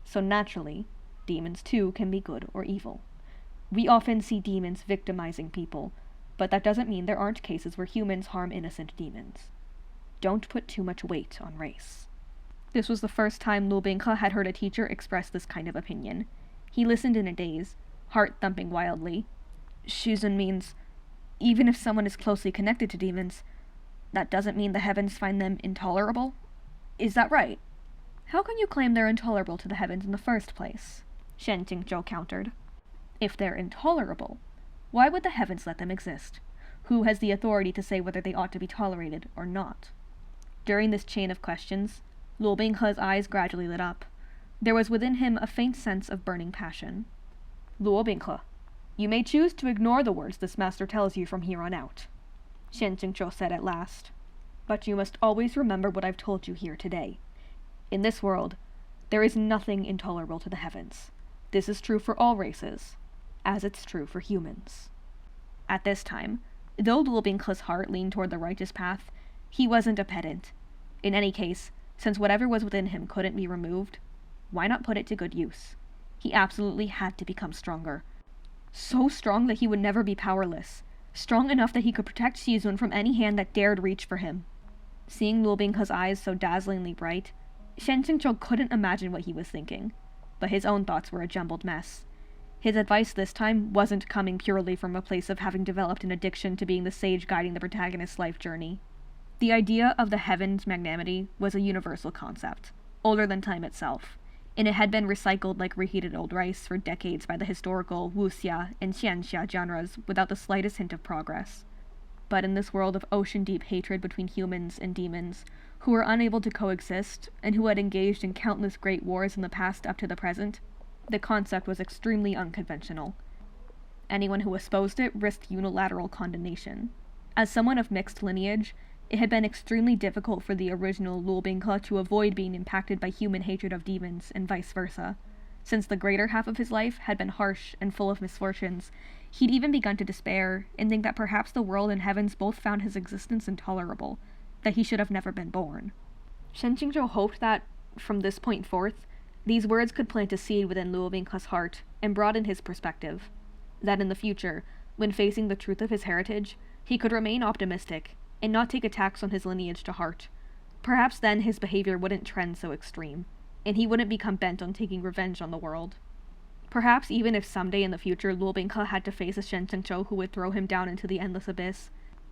So naturally, demons too can be good or evil. We often see demons victimizing people, but that doesn't mean there aren't cases where humans harm innocent demons. Don't put too much weight on race. This was the first time Lu Binghe had heard a teacher express this kind of opinion. He listened in a daze, heart thumping wildly. Shizun means, even if someone is closely connected to demons, that doesn't mean the heavens find them intolerable? Is that right? How can you claim they're intolerable to the heavens in the first place? Shen Jingzhou countered. If they're intolerable, why would the heavens let them exist? Who has the authority to say whether they ought to be tolerated or not? During this chain of questions, Lu Binghe's eyes gradually lit up. There was within him a faint sense of burning passion. Lu Binghe, you may choose to ignore the words this master tells you from here on out, Shen Jingzhou said at last. But you must always remember what I've told you here today. In this world, there is nothing intolerable to the heavens. This is true for all races, as it's true for humans. At this time, though Lu Binghe's heart leaned toward the righteous path, he wasn't a pedant. In any case, since whatever was within him couldn't be removed, why not put it to good use? He absolutely had to become stronger. So strong that he would never be powerless. Strong enough that he could protect Shizun from any hand that dared reach for him. Seeing Lu Binghe's eyes so dazzlingly bright, Shen Jingzhou couldn't imagine what he was thinking, but his own thoughts were a jumbled mess. His advice this time wasn't coming purely from a place of having developed an addiction to being the sage guiding the protagonist's life journey. The idea of the heavens' magnanimity was a universal concept, older than time itself, and it had been recycled like reheated old rice for decades by the historical wuxia and xianxia genres without the slightest hint of progress. but in this world of ocean-deep hatred between humans and demons, who were unable to coexist, and who had engaged in countless great wars in the past up to the present, the concept was extremely unconventional. Anyone who espoused it risked unilateral condemnation. As someone of mixed lineage, it had been extremely difficult for the original Lulbingke to avoid being impacted by human hatred of demons, and vice versa. Since the greater half of his life had been harsh and full of misfortunes, he'd even begun to despair and think that perhaps the world and heavens both found his existence intolerable, that he should have never been born. Shen Qingzhou hoped that, from this point forth, these words could plant a seed within Lulbingke's heart and broaden his perspective, that in the future, when facing the truth of his heritage, he could remain optimistic and not take attacks on his lineage to heart. Perhaps then his behavior wouldn't trend so extreme, and he wouldn't become bent on taking revenge on the world. Perhaps even if someday in the future Lulbingke had to face a Shen Qingzhou who would throw him down into the endless abyss,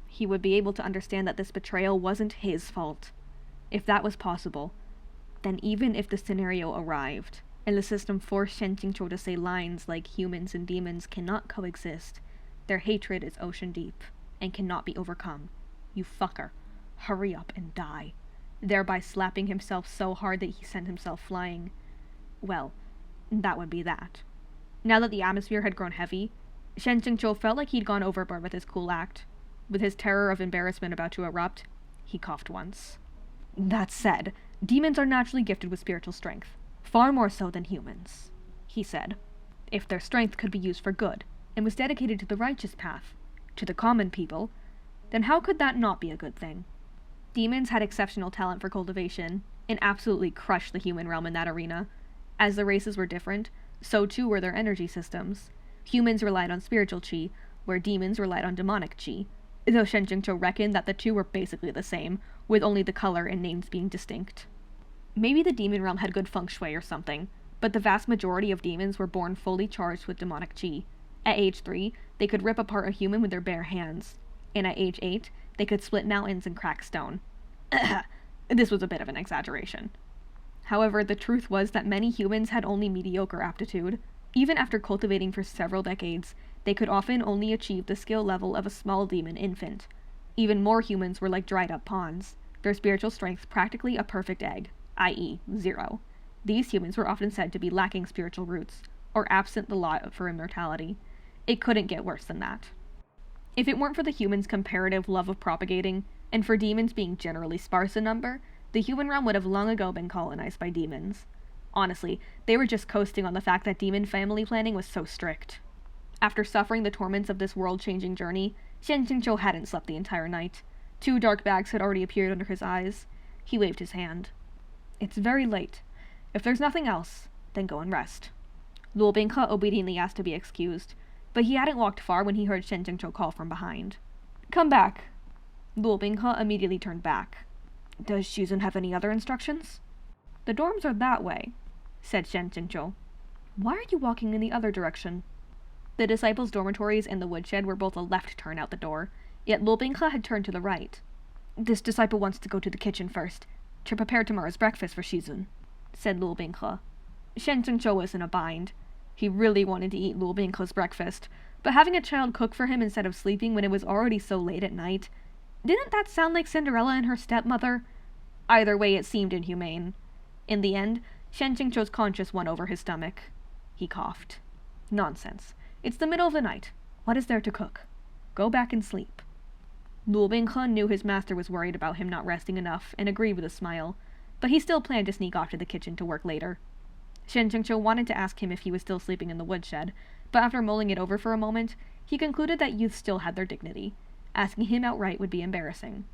he would be able to understand that this betrayal wasn't his fault. If that was possible, then even if the scenario arrived, and the system forced Shen Qingzhou to say lines like humans and demons cannot coexist, their hatred is ocean deep, and cannot be overcome. You fucker, hurry up and die, thereby slapping himself so hard that he sent himself flying. Well, that would be that. Now that the atmosphere had grown heavy, Shen Qingzhou felt like he'd gone overboard with his cool act. With his terror of embarrassment about to erupt, he coughed once. That said, demons are naturally gifted with spiritual strength, far more so than humans, he said. If their strength could be used for good, and was dedicated to the righteous path, to the common people, then how could that not be a good thing? Demons had exceptional talent for cultivation, and absolutely crushed the human realm in that arena. As the races were different, so too were their energy systems. Humans relied on spiritual qi, where demons relied on demonic qi, though Shen Qingzhou reckoned that the two were basically the same, with only the color and names being distinct. Maybe the demon realm had good feng shui or something, but the vast majority of demons were born fully charged with demonic qi. At age 3, they could rip apart a human with their bare hands, and at age 8, they could split mountains and crack stone. This was a bit of an exaggeration. However, the truth was that many humans had only mediocre aptitude. Even after cultivating for several decades, they could often only achieve the skill level of a small demon infant. Even more humans were like dried-up ponds, their spiritual strength practically a perfect egg, i.e., 0. These humans were often said to be lacking spiritual roots, or absent the lot for immortality. It couldn't get worse than that. If it weren't for the humans' comparative love of propagating, and for demons being generally sparse in number, the human realm would have long ago been colonized by demons. Honestly, they were just coasting on the fact that demon family planning was so strict. After suffering the torments of this world-changing journey, Shen Qingzhou hadn't slept the entire night. 2 dark bags had already appeared under his eyes. He waved his hand. It's very late. If there's nothing else, then go and rest. Lulbingke obediently asked to be excused, but he hadn't walked far when he heard Shen Qingzhou call from behind. Come back. Lulbingke immediately turned back. Does Shizun have any other instructions? The dorms are that way, said Shen Qingzhou. Why are you walking in the other direction? The disciples' dormitories and the woodshed were both a left turn out the door, yet Lulbingke had turned to the right. This disciple wants to go to the kitchen first, to prepare tomorrow's breakfast for Shizun, said Lulbingke. Shen Qingzhou was in a bind. He really wanted to eat Lulbingke's breakfast, but having a child cook for him instead of sleeping when it was already so late at night, didn't that sound like Cinderella and her stepmother? Either way, it seemed inhumane. In the end, Shen Qingzhou's conscience won over his stomach. He coughed. Nonsense. It's the middle of the night. What is there to cook? Go back and sleep. Lulbingke knew his master was worried about him not resting enough and agreed with a smile, but he still planned to sneak off to the kitchen to work later. Shen Qingzhou wanted to ask him if he was still sleeping in the woodshed, but after mulling it over for a moment, he concluded that youth still had their dignity. Asking him outright would be embarrassing.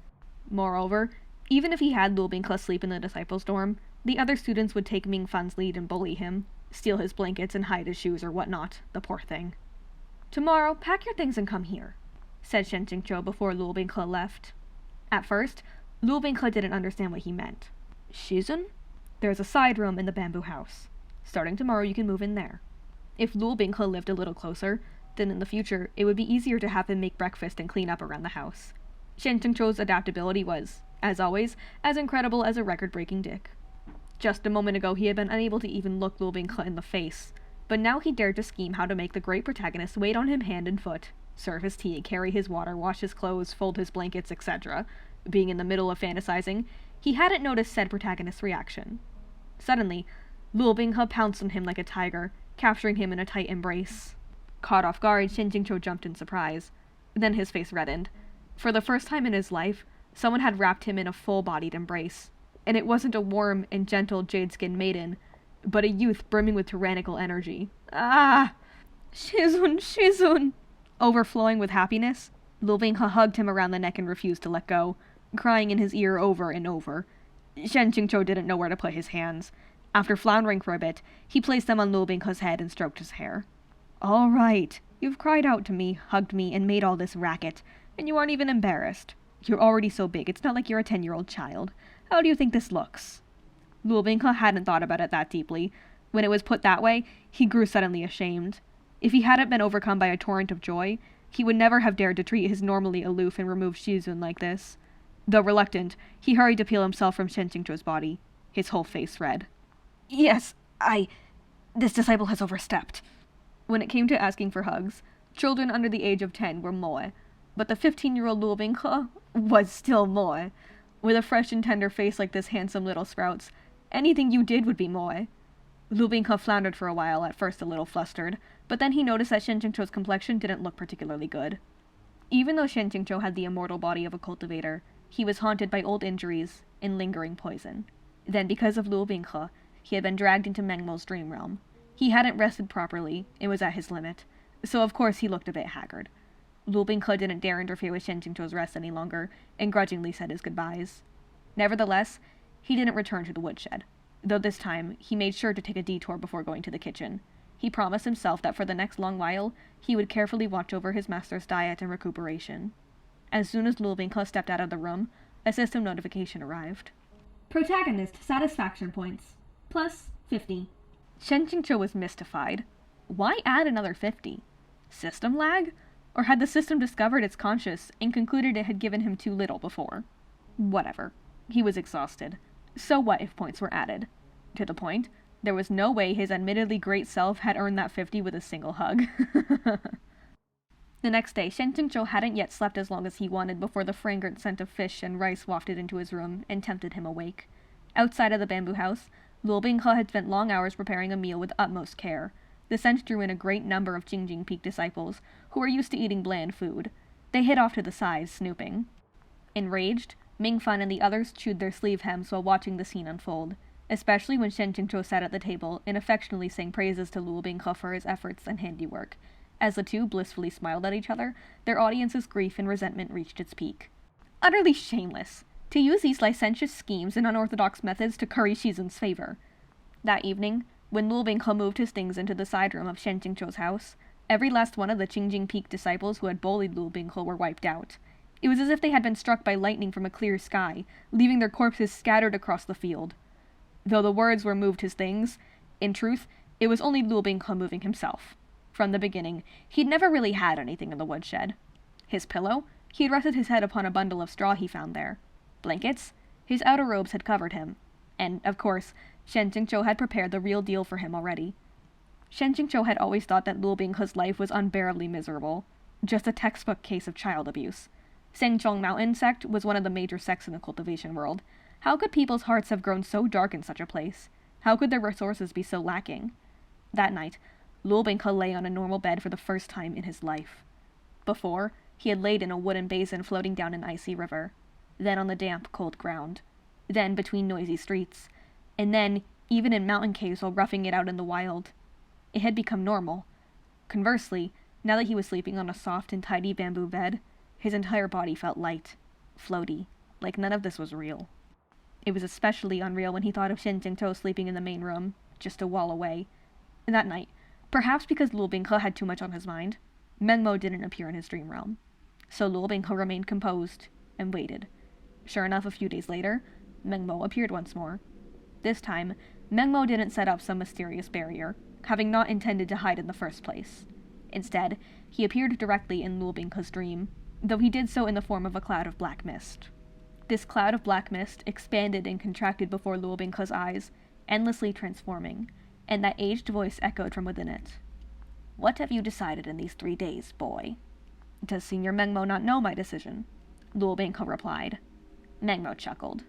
Moreover, even if he had Lulbingke sleep in the disciples' dorm, the other students would take Ming Fan's lead and bully him, steal his blankets and hide his shoes or whatnot, the poor thing. Tomorrow, pack your things and come here, said Shen Qingzhou before Lulbingke left. At first, Lulbingke didn't understand what he meant. Shizun? There's a side room in the bamboo house. Starting tomorrow, you can move in there. If Lulbingke lived a little closer, then in the future, it would be easier to have him make breakfast and clean up around the house. Shen Qingzhou's adaptability was, as always, as incredible as a record-breaking dick. Just a moment ago he had been unable to even look Lulbingke in the face, but now he dared to scheme how to make the great protagonist wait on him hand and foot. serve his tea, carry his water, wash his clothes, fold his blankets, etc. Being in the middle of fantasizing, he hadn't noticed said protagonist's reaction. Suddenly, Luo Binghe pounced on him like a tiger, capturing him in a tight embrace. Caught off guard, Shen Jingqiu jumped in surprise. Then his face reddened. For the first time in his life, someone had wrapped him in a full-bodied embrace. And it wasn't a warm and gentle jade-skinned maiden, but a youth brimming with tyrannical energy. Ah! Shizun, Shizun! Overflowing with happiness, Luo Binghe hugged him around the neck and refused to let go, crying in his ear over and over. Shen Jingqiu didn't know where to put his hands. After floundering for a bit, he placed them on Luo Binghe's head and stroked his hair. All right, you've cried out to me, hugged me, and made all this racket, and you aren't even embarrassed. You're already so big, it's not like you're a 10-year-old child. How do you think this looks? Luo Binghe hadn't thought about it that deeply. When it was put that way, he grew suddenly ashamed. If he hadn't been overcome by a torrent of joy, he would never have dared to treat his normally aloof and removed Shizun like this. Though reluctant, he hurried to peel himself from Shen Jingqiu's body, his whole face red. Yes, this disciple has overstepped. When it came to asking for hugs, children under the age of 10 were moe, but the 15-year-old Luo Binghe was still moe. With a fresh and tender face like this handsome little sprout's, anything you did would be moe. Luo Binghe floundered for a while, at first a little flustered, but then he noticed that Shen Jingqiu's complexion didn't look particularly good. Even though Shen Jingqiu had the immortal body of a cultivator, he was haunted by old injuries and lingering poison. Then, because of Luo Binghe, he had been dragged into Mengmo's dream realm. He hadn't rested properly, and was at his limit, so of course he looked a bit haggard. Luo Binghe didn't dare interfere with Shen Jingqiu's rest any longer, and grudgingly said his goodbyes. Nevertheless, he didn't return to the woodshed, though this time he made sure to take a detour before going to the kitchen. He promised himself that for the next long while, he would carefully watch over his master's diet and recuperation. As soon as Luo Binghe stepped out of the room, a system notification arrived. Protagonist satisfaction points. Plus 50. Shen Jingqiu was mystified. Why add another 50? System lag? Or had the system discovered its conscious and concluded it had given him too little before? Whatever. He was exhausted. So what if points were added? To the point, there was no way his admittedly great self had earned that 50 with a single hug. The next day, Shen Jingqiu hadn't yet slept as long as he wanted before the fragrant scent of fish and rice wafted into his room and tempted him awake. Outside of the bamboo house, Luo Binghe had spent long hours preparing a meal with utmost care. The scent drew in a great number of Jingjing Peak disciples, who were used to eating bland food. They hid off to the sides, snooping. Enraged, Mingfan and the others chewed their sleeve hems while watching the scene unfold, especially when Shen Jingqiu sat at the table and affectionately sang praises to Luo Binghe for his efforts and handiwork. As the two blissfully smiled at each other, their audience's grief and resentment reached its peak. Utterly shameless! To use these licentious schemes and unorthodox methods to curry Shizun's favor. That evening, when Luo Binghe moved his things into the side room of Shen Jingqiu's house, every last one of the Jingjing Peak disciples who had bullied Luo Binghe were wiped out. It was as if they had been struck by lightning from a clear sky, leaving their corpses scattered across the field. Though the words were moved his things, in truth, it was only Luo Binghe moving himself. From the beginning, he'd never really had anything in the woodshed. His pillow? He had rested his head upon a bundle of straw he found there. Blankets? His outer robes had covered him. And, of course, Shen Jingqiu had prepared the real deal for him already. Shen Jingqiu had always thought that Luo Binghe's life was unbearably miserable. Just a textbook case of child abuse. Sengzhong Mountain sect was one of the major sects in the cultivation world. How could people's hearts have grown so dark in such a place? How could their resources be so lacking? That night, Luo Binghe lay on a normal bed for the first time in his life. Before, he had laid in a wooden basin floating down an icy river. Then on the damp, cold ground. Then between noisy streets. And then, even in mountain caves while roughing it out in the wild. It had become normal. Conversely, now that he was sleeping on a soft and tidy bamboo bed, his entire body felt light, floaty, like none of this was real. It was especially unreal when he thought of Shen Jingqiu sleeping in the main room, just a wall away. That night, perhaps because Luo Binghe had too much on his mind, Mengmo didn't appear in his dream realm. So Luo Binghe remained composed and waited. Sure enough, a few days later, Mengmo appeared once more. This time, Mengmo didn't set up some mysterious barrier, having not intended to hide in the first place. Instead, he appeared directly in Luo Binghe's dream, though he did so in the form of a cloud of black mist. This cloud of black mist expanded and contracted before Luo Binghe's eyes, endlessly transforming, and that aged voice echoed from within it. "What have you decided in these 3 days, boy?" Does Senior Mengmo not know my decision? Luo Binghe replied. Mengmo chuckled.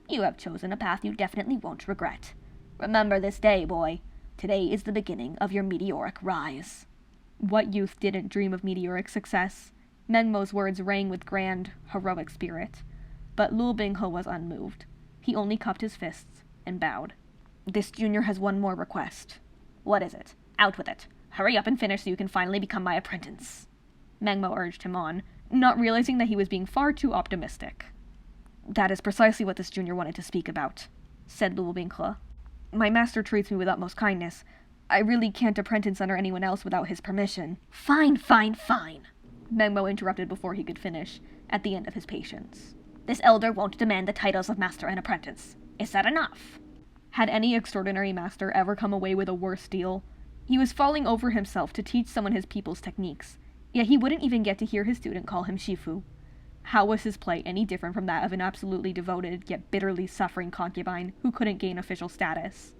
You have chosen a path you definitely won't regret. Remember this day, boy. Today is the beginning of your meteoric rise. What youth didn't dream of meteoric success? Mengmo's words rang with grand, heroic spirit. But Luo Binghe was unmoved. He only cupped his fists and bowed. This junior has one more request. What is it? Out with it. Hurry up and finish so you can finally become my apprentice. Mengmo urged him on, not realizing that he was being far too optimistic. That is precisely what this junior wanted to speak about, said Luo Binghe. My master treats me with utmost kindness. I really can't apprentice under anyone else without his permission. Fine, fine, fine, Mengmo interrupted before he could finish, at the end of his patience. This elder won't demand the titles of master and apprentice. Is that enough? Had any extraordinary master ever come away with a worse deal? He was falling over himself to teach someone his people's techniques, yet he wouldn't even get to hear his student call him Shifu. How was his plight any different from that of an absolutely devoted, yet bitterly suffering concubine who couldn't gain official status?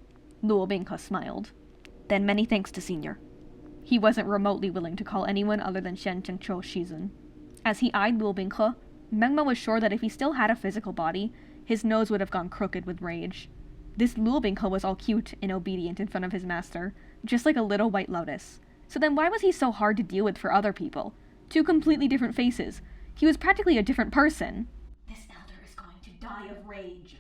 Luo Binghe smiled. Then many thanks to Senior. He wasn't remotely willing to call anyone other than Shen Zhengqiu Shizun. As he eyed Luo Binghe, Mengmo was sure that if he still had a physical body, his nose would have gone crooked with rage. This Luo Binghe was all cute and obedient in front of his master, just like a little white lotus. So then why was he so hard to deal with for other people? Two completely different faces. He was practically a different person. This elder is going to die of rage.